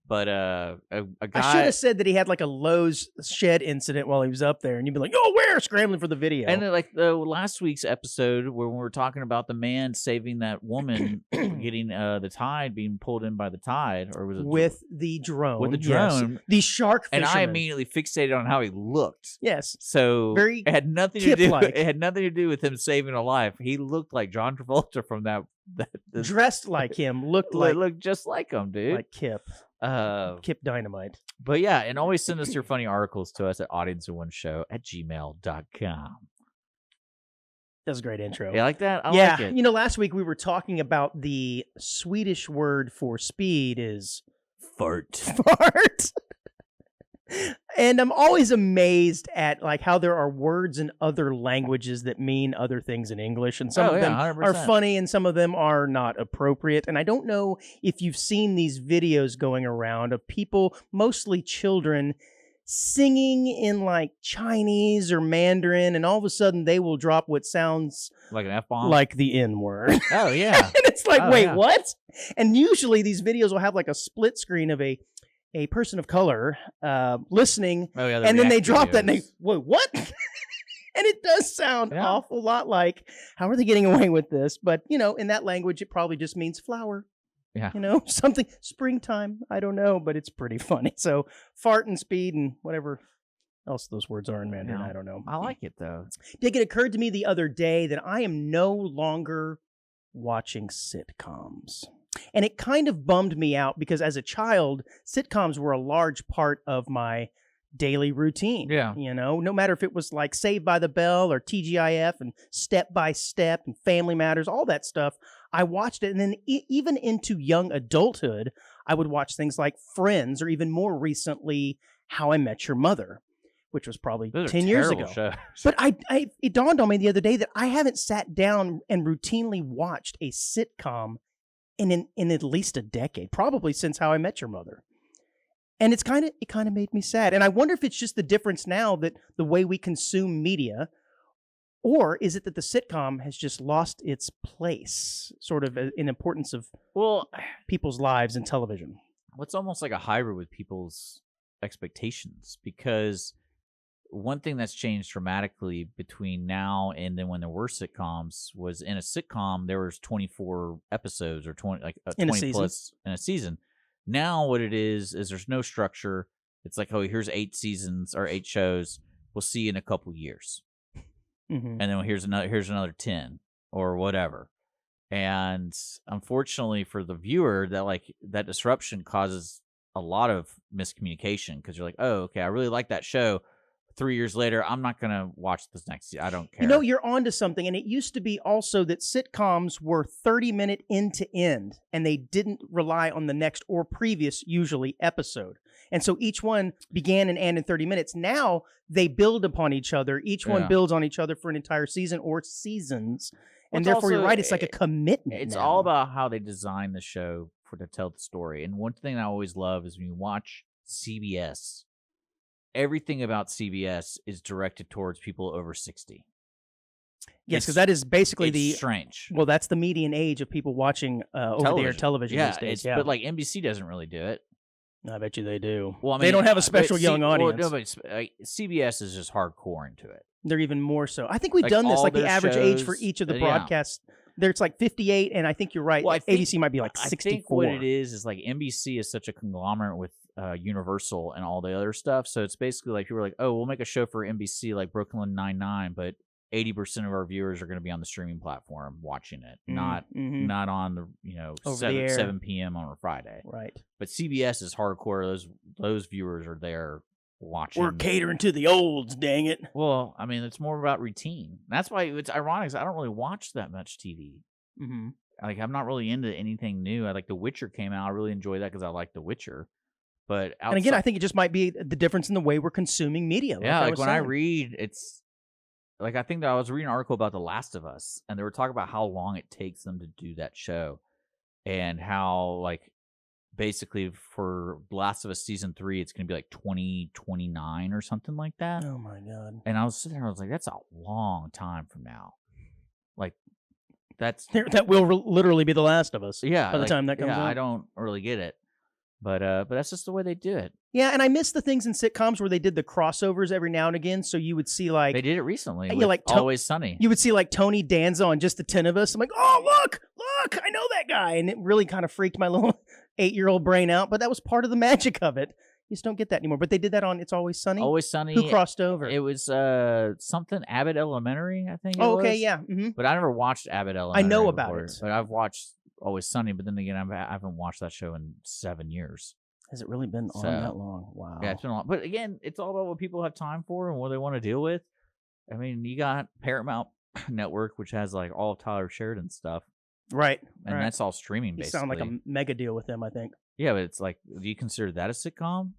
But a I guy. should have said that he had like a Lowe's shed incident while he was up there, and you'd be like, "Oh, where?" Scrambling for the video. And like the last week's episode where we were talking about the man saving that woman getting the tide being pulled in by the tide, or was it with the drone? With the yes. drone. The shark fisherman. And I immediately fixated on how he looked. Yes. So Very it had nothing to do. Kip-like. It had nothing to do with him saving a life. He looked like John Travolta from that dressed like him, looked just like him, dude. like Kip. Kip Dynamite. But yeah, and always send us your funny articles to us at audienceoneshow@gmail.com. That was a great intro. You like that? I yeah, like it. you know, last week we were talking about the Swedish word for speed is fart. Fart. And I'm always amazed at like how there are words in other languages that mean other things in English, and some of them 100%. are funny and some of them are not appropriate. And I don't know if you've seen these videos going around of people, mostly children, singing in like Chinese or Mandarin, and all of a sudden they will drop what sounds like an F-bomb, like the N-word. Oh yeah. And it's like, wait, yeah. what? And usually these videos will have like a split screen of a person of color listening, and then they drop that and they, whoa, what? And it does sound an awful lot like, how are they getting away with this? But, you know, in that language, it probably just means flower. Yeah. You know, something, springtime. I don't know, but it's pretty funny. So fart and speed and whatever else those words are in Mandarin, I don't know. I like it, though. Dick, it occurred to me the other day that I am no longer watching sitcoms. And it kind of bummed me out because as a child, sitcoms were a large part of my daily routine. Yeah. You know, no matter if it was like Saved by the Bell or TGIF and Step by Step and Family Matters, all that stuff, I watched it. And then even into young adulthood, I would watch things like Friends, or even more recently, How I Met Your Mother, which was probably 10 years ago. Shows. But it dawned on me the other day that I haven't sat down and routinely watched a sitcom in at least a decade, probably since How I Met Your Mother. And it kind of made me sad. And I wonder if it's just the difference now that the way we consume media, or is it that the sitcom has just lost its place, sort of in importance of people's lives in television? It's almost like a hybrid with people's expectations, because one thing that's changed dramatically between now and then when there were sitcoms was in a sitcom there was 24 episodes or 20 plus in a season. Now what it is there's no structure. It's like, oh, here's 8 seasons or 8 shows. We'll see you in a couple years. Mm-hmm. And then here's another 10 or whatever. And unfortunately for the viewer, that disruption causes a lot of miscommunication, because you're like, oh, okay, I really like that show. 3 years later, I'm not going to watch this next season. I don't care. You know, you're onto something. And it used to be also that sitcoms were 30-minute end to end, and they didn't rely on the next or previous, usually, episode. And so each one began and ended in 30 minutes. Now they build upon each other. Each one builds on each other for an entire season or seasons. And therefore, you're right, it's like a commitment. It's now. all about how they design the show to tell the story. And one thing I always love is when you watch CBS, everything about CBS is directed towards people over 60. Yes, because that is basically strange. Well, that's the median age of people watching over-the-air television these days. Yeah, but like NBC doesn't really do it. I bet you they do. Well, I mean, they don't have a special young audience. Well, no, but CBS is just hardcore into it. They're even more so. I think we've done this, like the average age for each of the broadcasts. There's like 58, and I think you're right. Well, ABC might be like 64. I think what it is like NBC is such a conglomerate with Universal and all the other stuff. So it's basically like people are like, oh, we'll make a show for NBC like Brooklyn Nine-Nine, but 80% of our viewers are going to be on the streaming platform watching it, not on the 7 p.m. on a Friday. Right. But CBS is hardcore. Those viewers are there watching. We're catering to the olds, dang it. Well, I mean, it's more about routine. That's why it's ironic, 'cause I don't really watch that much TV. Mm-hmm. Like, I'm not really into anything new. Like The Witcher came out. I really enjoyed that because I like The Witcher. But and again, I think it just might be the difference in the way we're consuming media. Like when I read, it's like, I think that I was reading an article about The Last of Us, and they were talking about how long it takes them to do that show, and how like basically for Last of Us season 3, it's going to be like 2029 or something like that. Oh my god! And I was sitting there, I was like, that's a long time from now. Like that will literally be The Last of Us. Yeah, by the time that comes out. I don't really get it. But that's just the way they do it. Yeah, and I miss the things in sitcoms where they did the crossovers every now and again. So you would see like They did it recently. Yeah, With like Always Sunny. you would see like Tony Danza on Just the 10 of Us. I'm like, oh look, I know that guy, and it really kind of freaked my little 8-year-old brain out. But that was part of the magic of it. You just don't get that anymore. But they did that on It's Always Sunny. Always Sunny. Who crossed over? It was something Abbott Elementary, I think. Oh, okay, was. yeah. Mm-hmm. But I never watched Abbott Elementary. I know about before, it. but I've watched Always Sunny. But then again, I haven't watched that show in 7 years. Has it really been on that long? Wow. Yeah, it's been a long. But again, it's all about what people have time for and what they want to deal with. I mean, you got Paramount Network, which has like all of Tyler Sheridan's stuff, Right. and that's all streaming. You Basically, sound like a mega deal with them, I think. yeah. But it's like, do you consider that a sitcom?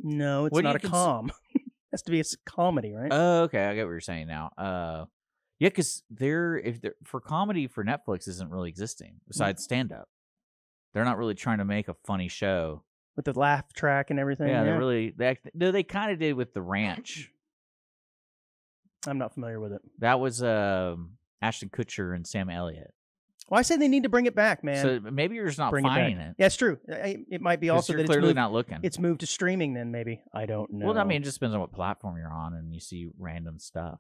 No, it's What do not a you com. It has to be a comedy, right? Oh, okay. I get what you're saying now. Yeah, because for comedy for Netflix isn't really existing besides stand up. They're not really trying to make a funny show. With the laugh track and everything. Yeah, they kind of did with The Ranch. I'm not familiar with it. That was Ashton Kutcher and Sam Elliott. Well, I say they need to bring it back, man. So maybe you're just not finding it. Yeah, it's true. It might be also You're that clearly not looking. It's moved to streaming. Then maybe I don't know. Well, I mean, it just depends on what platform you're on, and you see random stuff.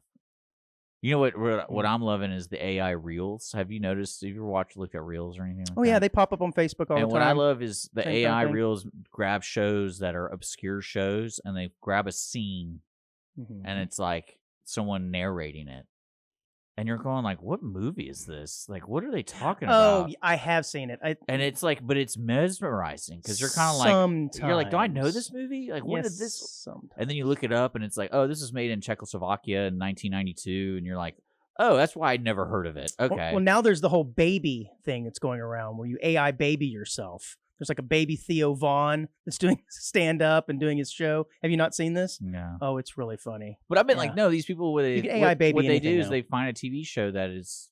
You know what I'm loving is the AI reels. Have you noticed? Have you ever looked at reels or anything? Like yeah, they pop up on Facebook all the time. And what I love is the Same AI kind of thing. reels grab shows that are obscure shows, and they grab a scene, and it's like someone narrating it, and you're going like, "What movie is this? Like, what are they talking about?" Oh, I have seen it. And it's like, but it's mesmerizing because you're kind of like, you're like, "Do I know this movie? Like, when did this?" Sometimes. And then you look it up, and it's like, "Oh, this is made in Czechoslovakia in 1992," and you're like, "Oh, that's why I'd never heard of it." Okay. Well, now there's the whole baby thing that's going around where you AI baby yourself. There's like a baby Theo Vaughn that's doing stand up and doing his show. Have you not seen this? No. Oh, it's really funny. But I've been like, no, these people, what they do is they find a TV show that is,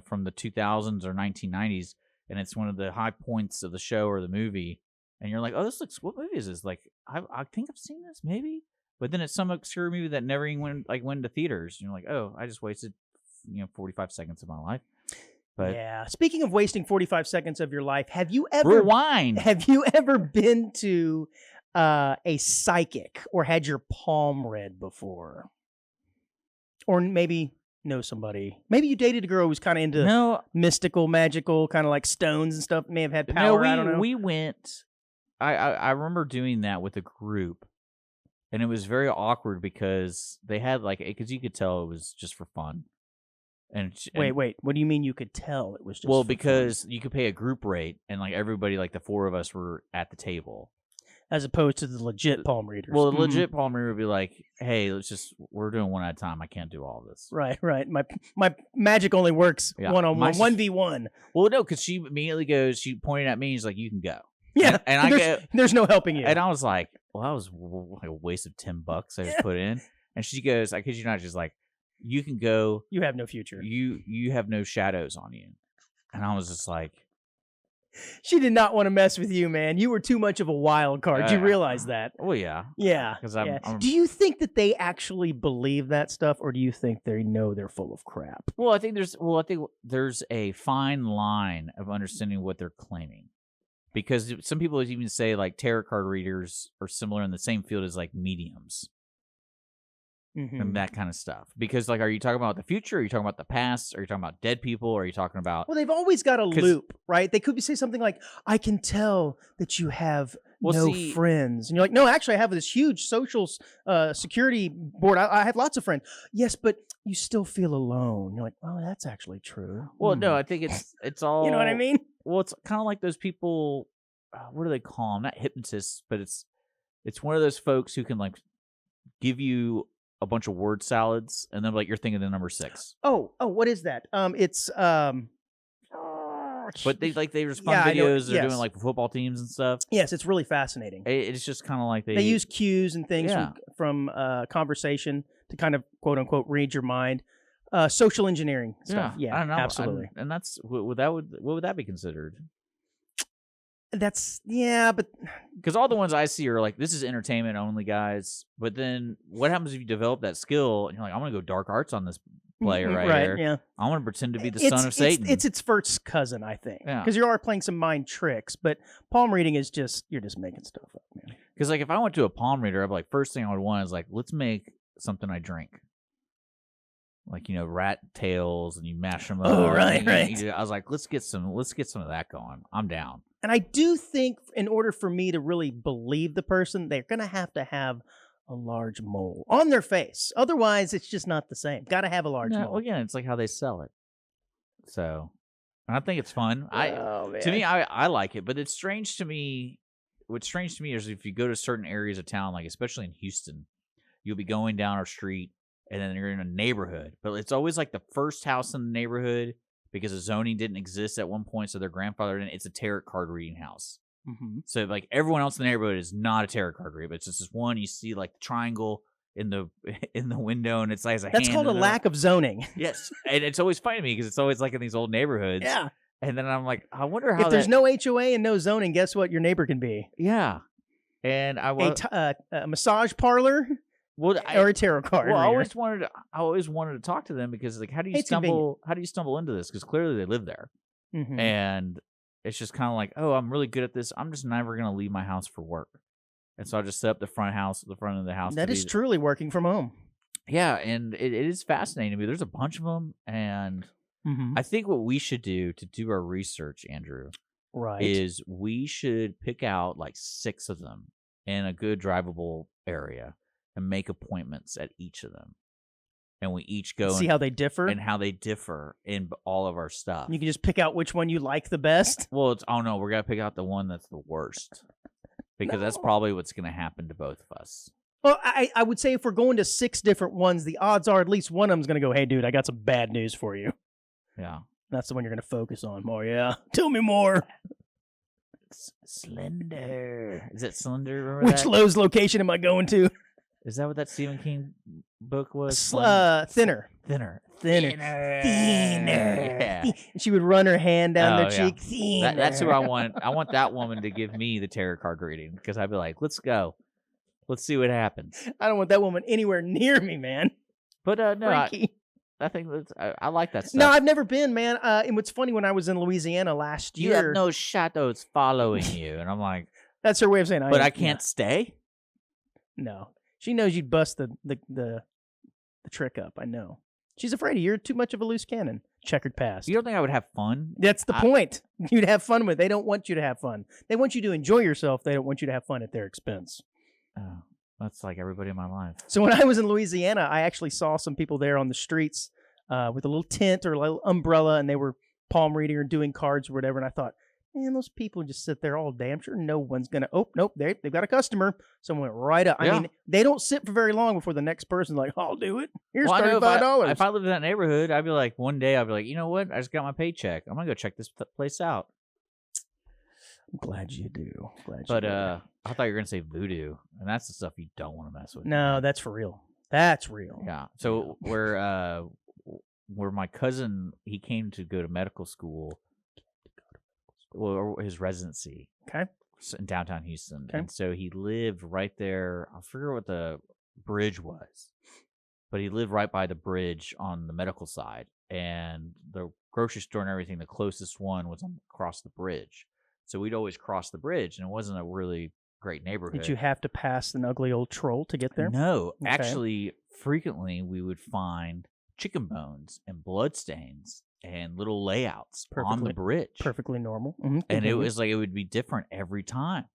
from the 2000s or 1990s, and it's one of the high points of the show or the movie, and you're like, oh, what movie is this? Like, I think I've seen this, maybe. But then it's some obscure movie that never even went to theaters. You're like, oh, I just wasted, 45 seconds of my life. But yeah. Speaking of wasting 45 seconds of your life, have you ever rewind? Have you ever been to a psychic or had your palm read before? Or maybe know somebody. Maybe you dated a girl who was kind of into mystical, magical, kind of like stones and stuff. May have had power. I don't know. We went. I remember doing that with a group, and it was very awkward because they had because you could tell it was just for fun. And wait, what do you mean you could tell it was just because fun? You could pay a group rate, and everybody, the four of us were at the table, as opposed to the legit palm readers. Well, the legit palm reader would be like, "Hey, we're doing one at a time. I can't do all this." Right. My magic only works 1-on-1, 1v1. Well, no, because she immediately she pointed at me. She's like, "You can go." Yeah, and there's no helping you. And I was like, "Well, that was a waste of $10 I just put in." And she goes, "I kid you not," she's like, "You can go. You have no future. You have no shadows on you." And I was just like, she did not want to mess with you, man. You were too much of a wild card. You realize that? Well, yeah. Yeah. Because do you think that they actually believe that stuff, or do you think they know they're full of crap? Well, I think there's a fine line of understanding what they're claiming. Because some people even say tarot card readers are similar in the same field as mediums. And that kind of stuff. Because are you talking about the future? Are you talking about the past? Are you talking about dead people? Or are you talking about... Well, they've always got a loop, right? They could say something like, I can tell that you have friends. And you're like, no, actually, I have this huge social security board. I have lots of friends. Yes, but you still feel alone. You're like, oh, that's actually true. Well, no, I think it's all... You know what I mean? Well, it's kind of like those people... what do they call them? Not hypnotists, but it's one of those folks who can give you a bunch of word salads, and then you're thinking the number 6. Oh, what is that? It's But they respond videos. They're doing football teams and stuff. Yes, it's really fascinating. It's just kind of like they use cues and things from conversation to kind of quote unquote read your mind. Social engineering stuff. Yeah, I don't know. Absolutely. And that's what would that be considered? But because all the ones I see are this is entertainment only, guys. But then what happens if you develop that skill and you're like, I'm gonna go dark arts on this player right Right, here. yeah. I want to pretend to be the son of Satan. It's its first cousin, I think. Yeah. Because you are playing some mind tricks, but palm reading is you're just making stuff up, man. Because like if I went to a palm reader, I'd be like, first thing I would want is like, let's make something I drink. Like, rat tails, and you mash them up. Oh, right, I was like, let's get some of that going. I'm down. And I do think in order for me to really believe the person, they're going to have a large mole on their face. Otherwise, it's just not the same. Got to have a large mole. Well, again, it's like how they sell it. So, and I think it's fun. Man. To me, I like it, but it's strange to me. What's strange to me is if you go to certain areas of town, like especially in Houston, you'll be going down our street and then you're in a neighborhood, but it's always like the first house in the neighborhood because the zoning didn't exist at one point, so their grandfather didn't. It's a tarot card reading house. Mm-hmm. So like everyone else in the neighborhood is not a tarot card reader, but it's just this one. You see like the triangle in the window, and it's like a That's hand called a lack of zoning. Yes, and it's always funny to me because it's always like in these old neighborhoods. Yeah. And then I'm like, I wonder how if there's no HOA and no zoning, guess what your neighbor can be? Yeah. And a massage parlor or a tarot card. Well, reader. I always wanted to talk to them because like how do you stumble into this? Because clearly they live there. Mm-hmm. And it's just kind of like, oh, I'm really good at this. I'm just never gonna leave my house for work. And so I just set up the front of the house. That is truly working from home. Yeah, and it is fascinating to me. There's a bunch of them, and I think what we should do to do our research, Andrew, is we should pick out like 6 of them in a good drivable area and make appointments at each of them. And we each go see how they differ in all of our stuff. You can just pick out which one you like the best. Well, we're gonna pick out the one that's the worst because that's probably what's gonna happen to both of us. Well, I would say if we're going to 6 different ones, the odds are at least one of them's gonna go, "Hey, dude, I got some bad news for you." Yeah, that's the one you're gonna focus on more. Yeah, tell me more. Slender. Is it Slender? Which Lowe's location am I going to? Is that what that Stephen King book was? Thinner. Yeah. She would run her hand down their cheek. That's who I want. I want that woman to give me the tarot card reading because I'd be like, let's go. Let's see what happens. I don't want that woman anywhere near me, man. But no, I think I like that stuff. No, I've never been, man. And what's funny, when I was in Louisiana last year, you have no shadows following you, and I'm like, that's her way of saying, I can't stay. No, she knows you'd bust the trick up. I know. She's afraid of you. You're too much of a loose cannon. Checkered past. You don't think I would have fun? That's the point. You'd have fun with it. They don't want you to have fun. They want you to enjoy yourself. They don't want you to have fun at their expense. Oh, that's like everybody in my life. So when I was in Louisiana, I actually saw some people there on the streets with a little tent or a little umbrella, and they were palm reading or doing cards or whatever. And I thought, man, those people just sit there all day. I'm sure no one's going to, oh, nope, they've got a customer. Someone went right up. Yeah. I mean, they don't sit for very long before the next person's like, I'll do it. Here's $35. If I lived in that neighborhood, I'd be like, one day I'd be like, you know what? I just got my paycheck. I'm going to go check this place out. I'm glad you do. I thought you were going to say voodoo, and that's the stuff you don't want to mess with. No, that's for real. That's real. Yeah. So where my cousin, he came to go to medical school, or his residency. Okay. In downtown Houston. Okay. And so he lived right there. I forget what the bridge was, but he lived right by the bridge on the medical side, and the grocery store and everything, the closest one was across the bridge. So we'd always cross the bridge, and it wasn't a really great neighborhood. Did you have to pass an ugly old troll to get there? No. Okay. Actually, frequently we would find chicken bones and bloodstains and little layouts on the bridge. Perfectly normal. Mm-hmm. And it was like, it would be different every time.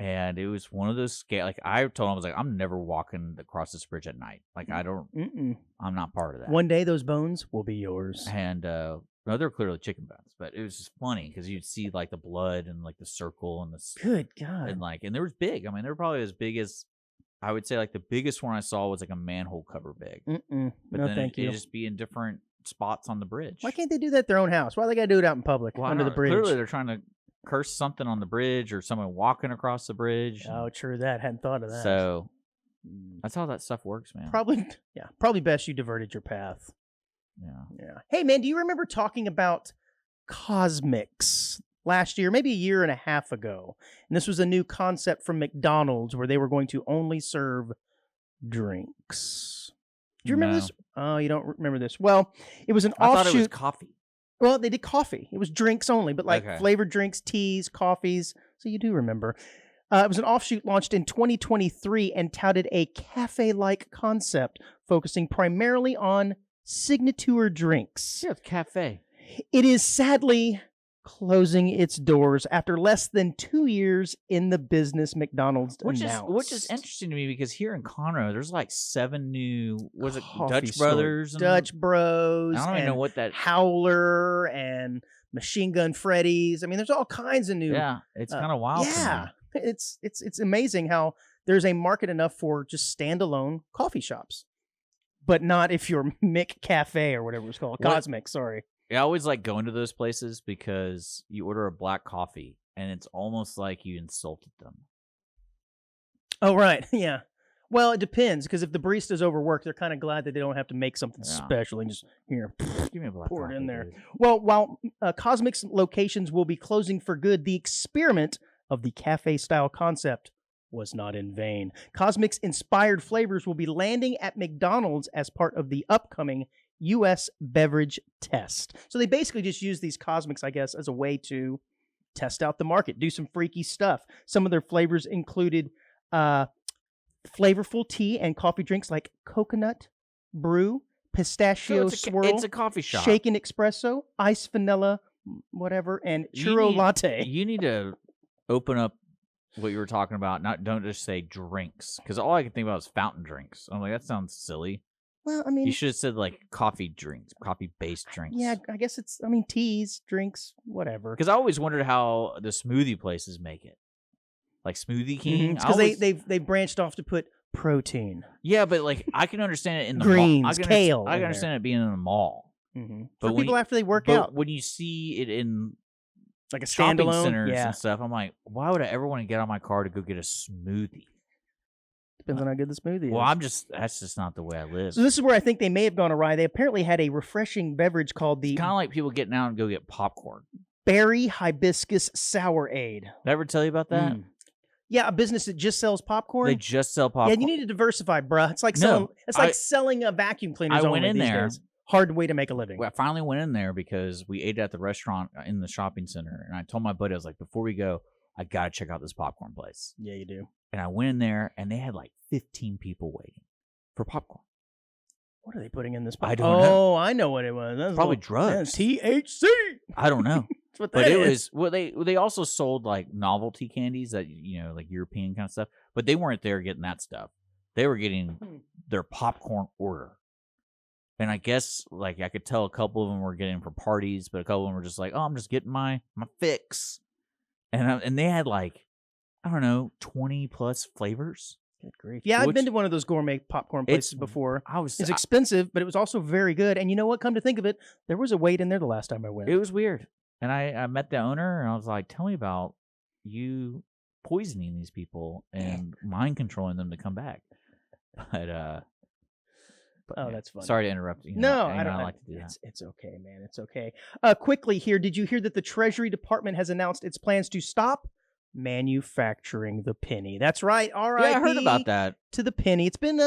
And it was one of those like I told him, I was like, I'm never walking across this bridge at night. Like I'm not part of that. One day those bones will be yours. And no, they're clearly chicken bones, but it was just funny because you'd see like the blood and like the circle and the good God, and they were big. I mean, they were probably as big as, I would say, like the biggest one I saw was like a manhole cover big. But no, then thank you. It'd just be in different spots on the bridge. Why can't they do that at their own house? Why do they got to do it out in public under the bridge? Clearly, they're trying to curse something on the bridge or someone walking across the bridge. Oh, true that. Hadn't thought of that. So that's how that stuff works, man. Probably best you diverted your path. Yeah. Hey, man, do you remember talking about Cosmics last year, maybe a year and a half ago? And this was a new concept from McDonald's where they were going to only serve drinks. Do you remember No. this? Oh, you don't remember this. Well, it was an I thought offshoot. it was coffee. Well, they did coffee. It was drinks only, but like Okay. flavored drinks, teas, coffees. So you do remember. It was an offshoot launched in 2023 and touted a cafe-like concept, focusing primarily on signature drinks. Yeah, it's cafe. It is sadly closing its doors after less than 2 years in the business, McDonald's announced. Which is interesting to me because here in Conroe, there's like 7 new, was it Coffee Dutch store- Brothers? And Dutch Bros. I don't even and know what that. Howler and Machine Gun Freddy's. I mean, there's all kinds of new. Yeah, it's kind of wild. Yeah, it's amazing how there's a market enough for just standalone coffee shops, but not if you're Mick Cafe or whatever it's called. What- Cosmic, sorry. I always like going to those places because you order a black coffee and it's almost like you insulted them. Oh, right. Yeah. Well, it depends because if the barista's overworked, they're kind of glad that they don't have to make something Yeah. special and just here. Give me a black Pour it coffee. in there. dude. Well, while Cosmic's locations will be closing for good, the experiment of the cafe-style concept was not in vain. Cosmic's inspired flavors will be landing at McDonald's as part of the upcoming U.S. beverage test. So they basically just use these Cosmics, I guess, as a way to test out the market, do some freaky stuff. Some of their flavors included flavorful tea and coffee drinks like coconut brew, pistachio swirl, It's a coffee shop. shaken espresso, iced vanilla, whatever, and churro latte. You need to open up what you were talking about. Don't just say drinks, because all I can think about is fountain drinks. I'm like, that sounds silly. Well, I mean, You should have said like coffee drinks, coffee-based drinks. yeah, I guess it's, teas, drinks, whatever. Because I always wondered how the smoothie places make it, like Smoothie King. Because I always- they branched off to put protein. yeah, but like I can understand it in the Greens, mall. I can kale I in can understand it being in a mall. Mm-hmm. But For when people you- after they work But out, when you see it in like a shopping standalone centers yeah, and stuff, I'm like, why would I ever want to get on my car to go get a smoothie? depends on how good the smoothie Well, is. that's just not the way I live. So this is where I think they may have gone awry. They apparently had a refreshing beverage called the Kind of like people getting out and go get popcorn. Berry Hibiscus Sourade. Did I ever tell you about that? Mm. Yeah, a business that just sells popcorn. They just sell popcorn. Yeah, you need to diversify, bruh. It's like No, selling. It's like I- selling a vacuum cleaner. I went in these there. days. Hard way to make a living. Well, I finally went in there because we ate at the restaurant in the shopping center, and I told my buddy, I was like, before we go, I gotta check out this popcorn place. Yeah, you do. And I went in there, and they had like 15 people waiting for popcorn. What are they putting in this? I popcorn? don't know. Oh, I know what it was. That was Probably little- drugs. THC. I don't know. That's what But that it is. was well. They also sold like novelty candies that like European kind of stuff. But they weren't there getting that stuff. They were getting their popcorn order. And I guess like I could tell a couple of them were getting for parties, but a couple of them were just like, oh, I'm just getting my fix. And they had like I don't know 20 plus flavors. Good grief. Yeah, I've Which- been to one of those gourmet popcorn places It's- before. I was It's expensive, but it was also very good. And you know what? Come to think of it, there was a wait in there the last time I went. it was weird. And I met the owner and I was like, tell me about you poisoning these people and mind controlling them to come back. But Oh, that's funny. Sorry to interrupt you. No, I I don't like to do that. It's okay, man. It's okay. Quickly here, did you hear that the Treasury Department has announced its plans to stop manufacturing the penny? That's right. All right. Yeah, I heard about that. To the penny. It's been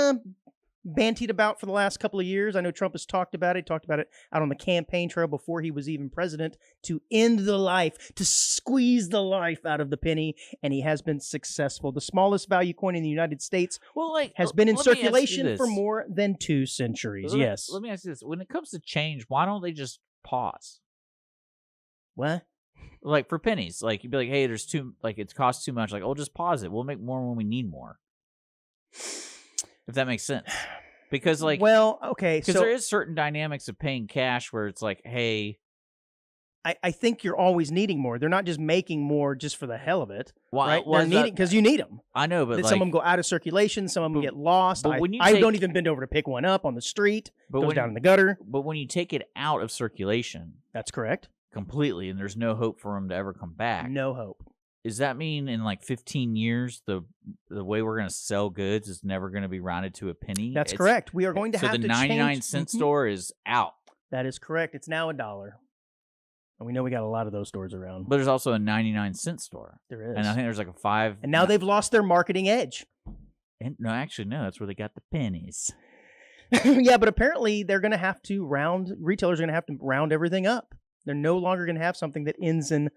bantied about for the last couple of years. I know Trump has talked about it. He talked about it out on the campaign trail before he was even president to end the life, to squeeze the life out of the penny, and he has been successful. The smallest value coin in the United States Well, like has been in let me ask you circulation for this. more than 2 centuries. Yes. Let me ask you this: when it comes to change, why don't they just pause? What? Like for pennies, like you'd be like, "Hey, there's too like it costs too much." Like, "Oh, just pause it. We'll make more when we need more." If that makes sense, because like, well, okay, because so there is certain dynamics of paying cash where it's like, "Hey, I think you're always needing more. They're not just making more just for the hell of it, why?" right? why They're is needing that- because you need them. I know, but Then like, some of them go out of circulation, some of them but- get lost. but I, when you I take- don't even bend over to pick one up on the street. but Goes when, down in the gutter. but when you take it out of circulation That's correct. completely, and there's no hope for them to ever come back. No hope. Does that mean in like 15 years the way we're going to sell goods is never going to be rounded to a penny? That's It's- correct. We are going to so have the to 99-cent change. store is out, That is correct. It's now $1. And we know we got a lot of those stores around. but there's also a 99-cent store, There is. and I think there's like a 5. And now they've lost their marketing edge. no, actually no, that's where they got the pennies. Yeah, but apparently they're going to have to retailers are going to have to round everything up. They're no longer going to have something that ends in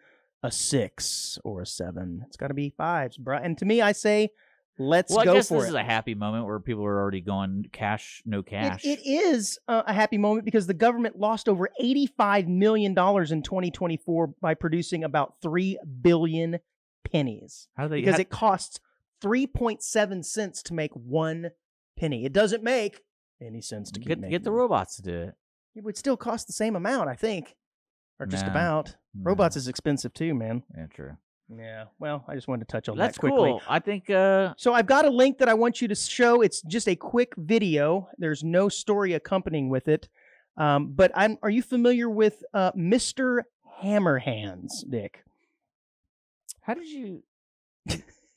a 6 or a 7. It's got to be 5s, bro. And to me, I say, let's Well, I go guess for this it. is a happy moment where people are already going no cash. It is a happy moment because the government lost over $85 million in 2024 by producing about 3 billion pennies. Because it costs 3.7 cents to make 1 penny. It doesn't make any sense to get the robots to do it. It would still cost the same amount, I think. Or just Nah. about. Robots is expensive too, man. Yeah, true. Yeah, well, I just wanted to touch on That's that quickly. cool. I think So I've got a link that I want you to show. It's just a quick video. There's no story accompanying with it. But are you familiar with Mr. Hammerhands, Dick? how did you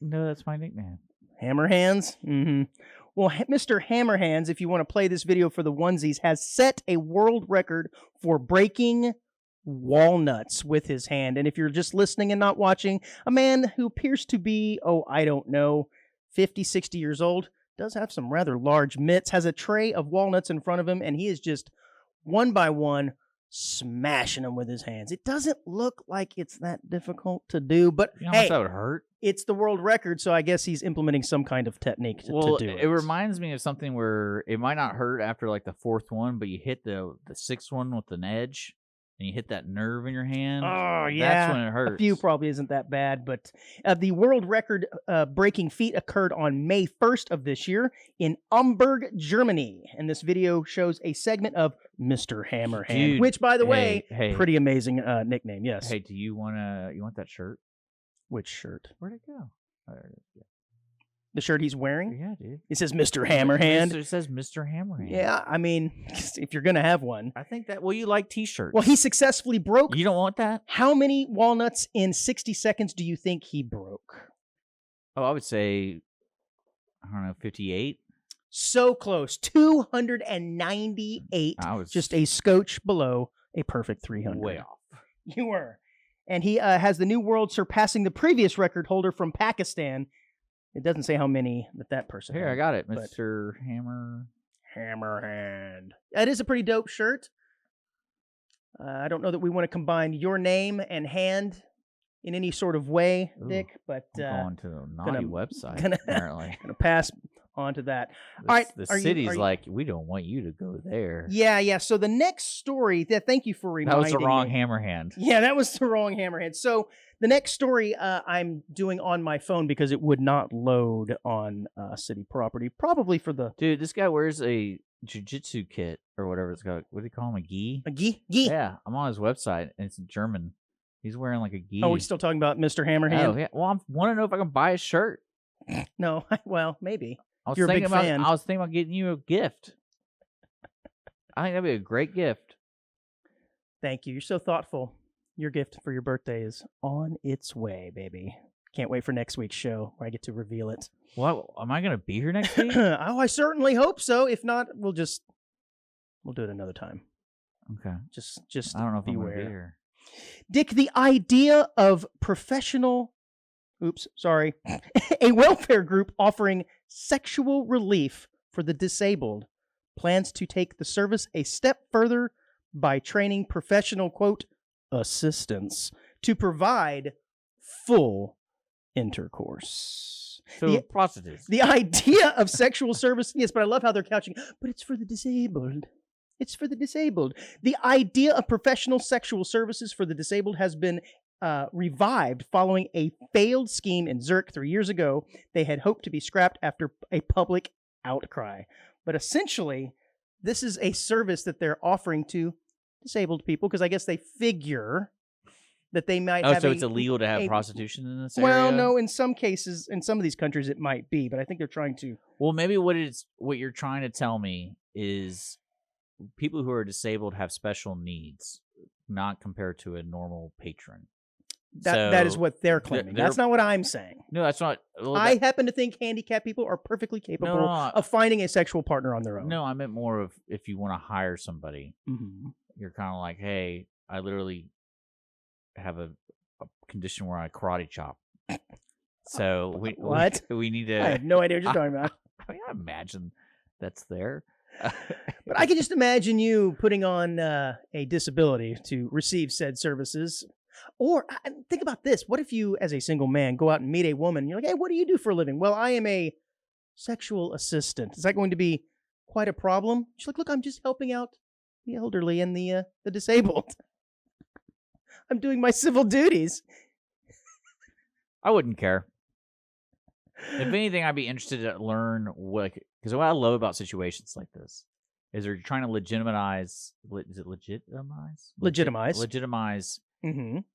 know that's my nickname? Hammerhands? Mm-hmm. Well, Mr. Hammerhands, if you want to play this video for the onesies, has set a world record for breaking walnuts with his hand. And if you're just listening and not watching, a man who appears to be, I don't know, 50, 60 years old, does have some rather large mitts, has a tray of walnuts in front of him, and he is just one by one smashing them with his hands. It doesn't look like it's that difficult to do, but You know how much that would hurt? it's the world record, so I guess he's implementing some kind of technique to do it. It reminds me of something where it might not hurt after like the 4th one, but you hit the 6th one with an edge, and you hit that nerve in your hand. Oh, yeah. That's when it hurts. A few probably isn't that bad, but the world record breaking feat occurred on May 1st of this year in Umberg, Germany. And this video shows a segment of Mr. Hammerhand, Dude, which, by the way, hey. pretty amazing nickname. Yes. Hey, you want that shirt? Which shirt? Where'd it go? The shirt he's wearing? Yeah, dude. It says Mr. Hammerhand. It says Mr. Hammerhand. Yeah, I mean, if you're going to have one. I think that, you like t-shirts. Well, he successfully broke. You don't want that? How many walnuts in 60 seconds do you think he broke? Oh, I would say, I don't know, 58. So close. 298. I was just a scotch below a perfect 300. way off. You were. And he has the new world, surpassing the previous record holder from Pakistan. It doesn't say how many that person Here, had, I got it. but- Mr. Hammerhand. That is a pretty dope shirt. I don't know that we want to combine your name and hand in any sort of way, Ooh, Dick, but I'm going to a naughty website, apparently. gonna pass on to that. All right, The are you- city's are you- like, we don't want you to go there. Yeah. So the next story, thank you for reminding That was the wrong me. Hammerhand. Yeah, that was the wrong Hammerhand. So the next story I'm doing on my phone because it would not load on city property, probably for the Dude, this guy wears a jiu-jitsu kit or whatever it's called. What do you call him? A gi? gi. Yeah, I'm on his website, and it's in German. He's wearing like a gi. Oh, we're still talking about Mr. Hammerhand? Oh, yeah. Well, I want to know if I can buy his shirt. No, well, maybe. I was You're a thinking big fan. I was thinking about getting you a gift. I think that'd be a great gift. Thank you. You're so thoughtful. Your gift for your birthday is on its way, baby. Can't wait for next week's show where I get to reveal it. What? Am I going to be here next week? Oh, I certainly hope so. If not, we'll do it another time. Okay. Just I don't know if I'm beware. going to be here. Dick, the idea of a welfare group offering sexual relief for the disabled plans to take the service a step further by training professional, quote, assistants to provide full intercourse. So, prostitutes. The idea of sexual service, yes, but I love how they're couching, but it's for the disabled. It's for the disabled. The idea of professional sexual services for the disabled has been revived following a failed scheme in Zurich 3 years ago. They had hoped to be scrapped after a public outcry. But essentially, this is a service that they're offering to disabled people because I guess they figure that they might have so it's illegal to have prostitution in this area? Well, no, in some cases, in some of these countries it might be, but I think they're trying to... Well, maybe what you're trying to tell me is people who are disabled have special needs, not compared to a normal patron. That is what they're claiming. That's not what I'm saying. No, that's not. Well, I happen to think handicapped people are perfectly capable of finding a sexual partner on their own. No, I meant more of if you want to hire somebody, Mm-hmm. you're kind of like, hey, I literally have a condition where I karate chop. So we need to. I have no idea what you're talking about. I mean, I imagine that's there. But I can just imagine you putting on a disability to receive said services. Or think about this. What if you, as a single man, go out and meet a woman, and you're like, hey, what do you do for a living? Well, I am a sexual assistant. Is that going to be quite a problem? She's like, look, I'm just helping out the elderly and the disabled. I'm doing my civil duties. I wouldn't care. If anything, I'd be interested to learn because what I love about situations like this is they're trying to legitimize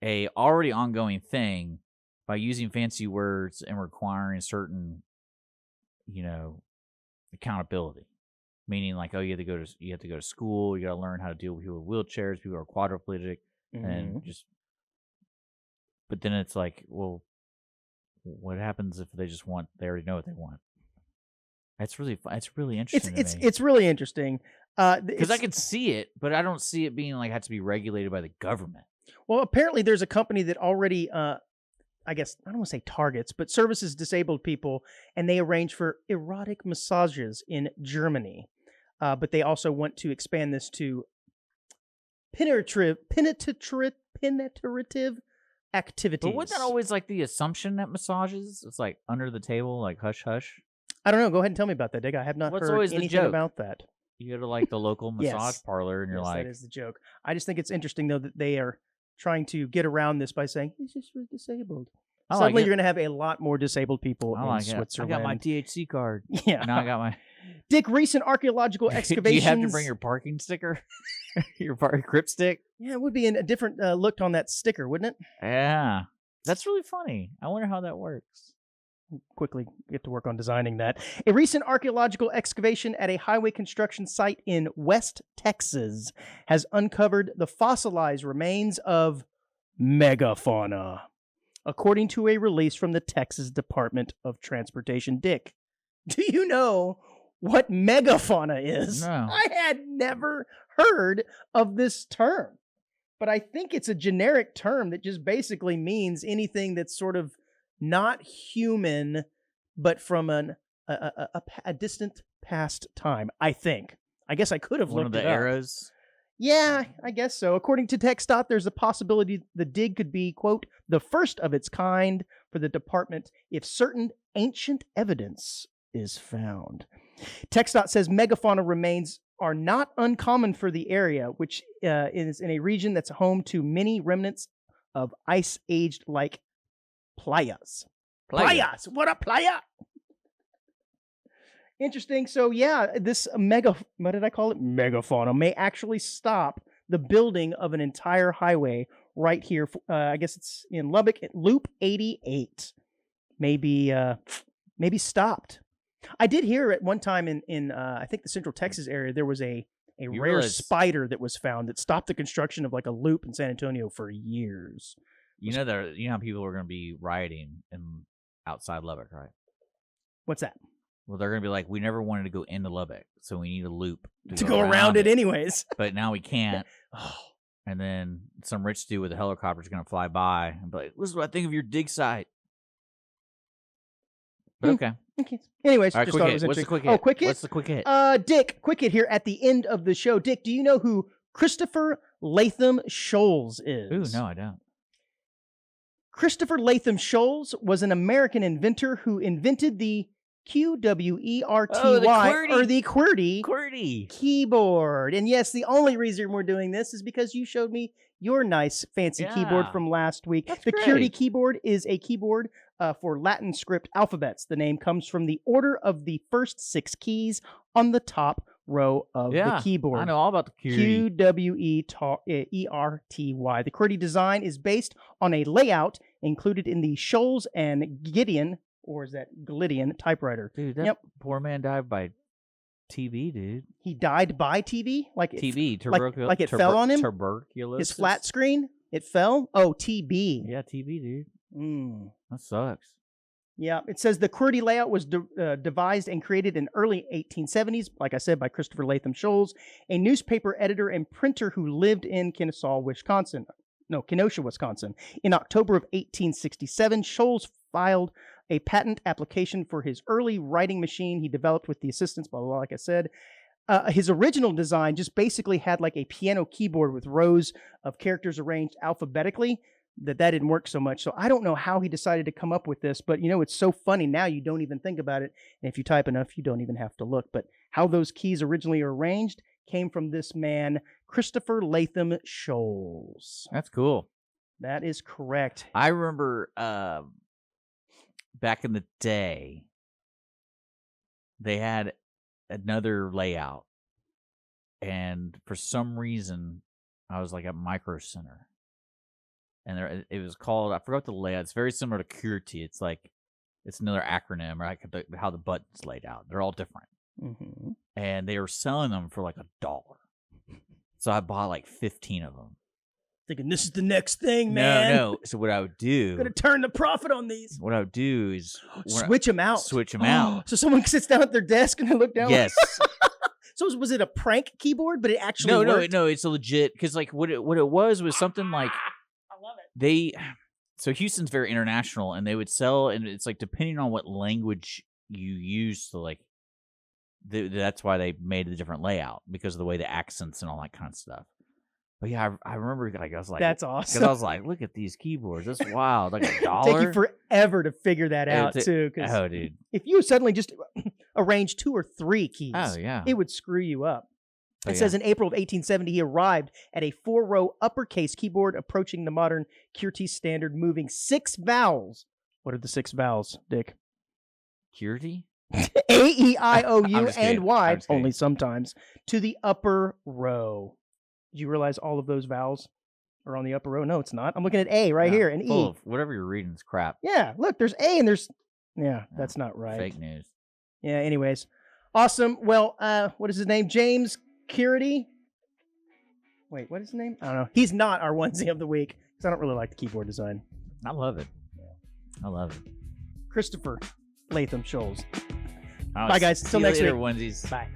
a already ongoing thing by using fancy words and requiring certain, accountability. Meaning like, oh, you have to go to school, you got to learn how to deal with people with wheelchairs, people who are quadriplegic, and just. But then it's like, well, what happens if they already know what they want? It's really interesting. It's really interesting because I can see it, but I don't see it being like had to be regulated by the government. Well, apparently there's a company that already, I guess I don't want to say targets, but services disabled people, and they arrange for erotic massages in Germany. But they also want to expand this to penetrative activities. But wasn't that always like the assumption that massages? It's like under the table, like hush hush. I don't know. Go ahead and tell me about that, Dick. I have not heard anything about that. You go to like the local massage parlor, and you're like, that is the joke. I just think it's interesting though that they are trying to get around this by saying he's just disabled. Suddenly, you're going to have a lot more disabled people in Switzerland. I got my THC card. Yeah. Now I got my. Dick, recent archaeological excavations. Do you have to bring your parking sticker? Your grip stick? Yeah, it would be a different look on that sticker, wouldn't it? Yeah. That's really funny. I wonder how that works. Quickly get to work on designing that. A recent archaeological excavation at a highway construction site in West Texas has uncovered the fossilized remains of megafauna, according to a release from the Texas Department of Transportation. Dick, do you know what megafauna is? No. I had never heard of this term, but I think it's a generic term that just basically means anything that's sort of not human, but from a distant past time, I think. I guess I could have looked it up. One of the eras? Yeah, I guess so. According to TechStot, there's a possibility the dig could be, quote, the first of its kind for the department if certain ancient evidence is found. TechStot says megafauna remains are not uncommon for the area, which is in a region that's home to many remnants of ice-aged like playas. Playas! What a playa! Interesting. So yeah, this what did I call it? Megafauna may actually stop the building of an entire highway right here. I guess it's in Lubbock, Loop 88. Maybe stopped. I did hear at one time in I think the Central Texas area, there was a rare spider that was found that stopped the construction of like a loop in San Antonio for years. You know how people are going to be rioting outside Lubbock, right? What's that? Well, they're going to be like, we never wanted to go into Lubbock, so we need a loop to go around it anyways. But now we can't. And then some rich dude with a helicopter is going to fly by and be like, this is what I think of your dig site. But okay. Anyways, right, just thought it was interesting. What's the quick hit? Quick hit? What's the quick hit? Dick, quick hit here at the end of the show. Dick, do you know who Christopher Latham Scholes is? Ooh, no, I don't. Christopher Latham Scholes was an American inventor who invented the QWERTY, or the QWERTY keyboard. And yes, the only reason we're doing this is because you showed me your nice fancy keyboard from last week. That's the great. QWERTY keyboard is a keyboard for Latin script alphabets. The name comes from the order of the first 6 keys on the top row of the keyboard. I know all about the QWERTY. QWERTY. The QWERTY design is based on a layout included in the Scholes and Gideon, or is that Glydian typewriter? Dude, that poor man died by TB, dude. He died by TB? Like TB, like it fell on him? Tuberculosis. His flat screen? It fell? Oh, TB. Yeah, TB, dude. That sucks. Yeah, it says the QWERTY layout was devised and created in early 1870s, like I said, by Christopher Latham Scholes, a newspaper editor and printer who lived in Kenosha, Wisconsin. In October of 1867, Scholes filed a patent application for his early writing machine he developed with the assistance, blah, blah, blah, like I said. His original design just basically had like a piano keyboard with rows of characters arranged alphabetically. That didn't work so much. So I don't know how he decided to come up with this, but it's so funny now you don't even think about it. And if you type enough, you don't even have to look. But how those keys originally are arranged came from this man, Christopher Latham Scholes. That's cool. That is correct. I remember back in the day, they had another layout. And for some reason, I was like at Micro Center. And it was called, I forgot the layout. It's very similar to QWERTY. It's like, it's another acronym, right? How the buttons laid out. They're all different. Mm-hmm. And they were selling them for like $1. So I bought like 15 of them. Thinking this is the next thing, man. No. So what I would do, gonna turn the profit on these. What I would do is switch them out. Switch them out. So someone sits down at their desk and they look down. Yes. So was it a prank keyboard? But it actually worked? No. It's a legit, because like what it was something like. So Houston's very international, and they would sell, and it's like depending on what language you use to like, that's why they made a different layout, because of the way the accents and all that kind of stuff. But yeah, I remember like I was like, that's awesome. Because I was like, look at these keyboards, that's wild, like $1. Take you forever to figure that out too. Oh, dude, if you suddenly just arrange 2 or 3 keys, it would screw you up. It says in April of 1870, he arrived at a 4-row uppercase keyboard approaching the modern QWERTY standard, moving 6 vowels. What are the 6 vowels, Dick? QWERTY? A, E, I, O, U, and Y, only sometimes, to the upper row. Did you realize all of those vowels are on the upper row? No, it's not. I'm looking at A right here, and E. Whatever you're reading is crap. Yeah, look, there's A and there's... Yeah, that's not right. Fake news. Yeah, anyways. Awesome. Well, what is his name? James QWERTY? Wait, what is his name? I don't know. He's not our onesie of the week, because I don't really like the keyboard design. I love it. I love it. Christopher Latham Scholes. Bye, guys. Till next week. Onesies. Bye.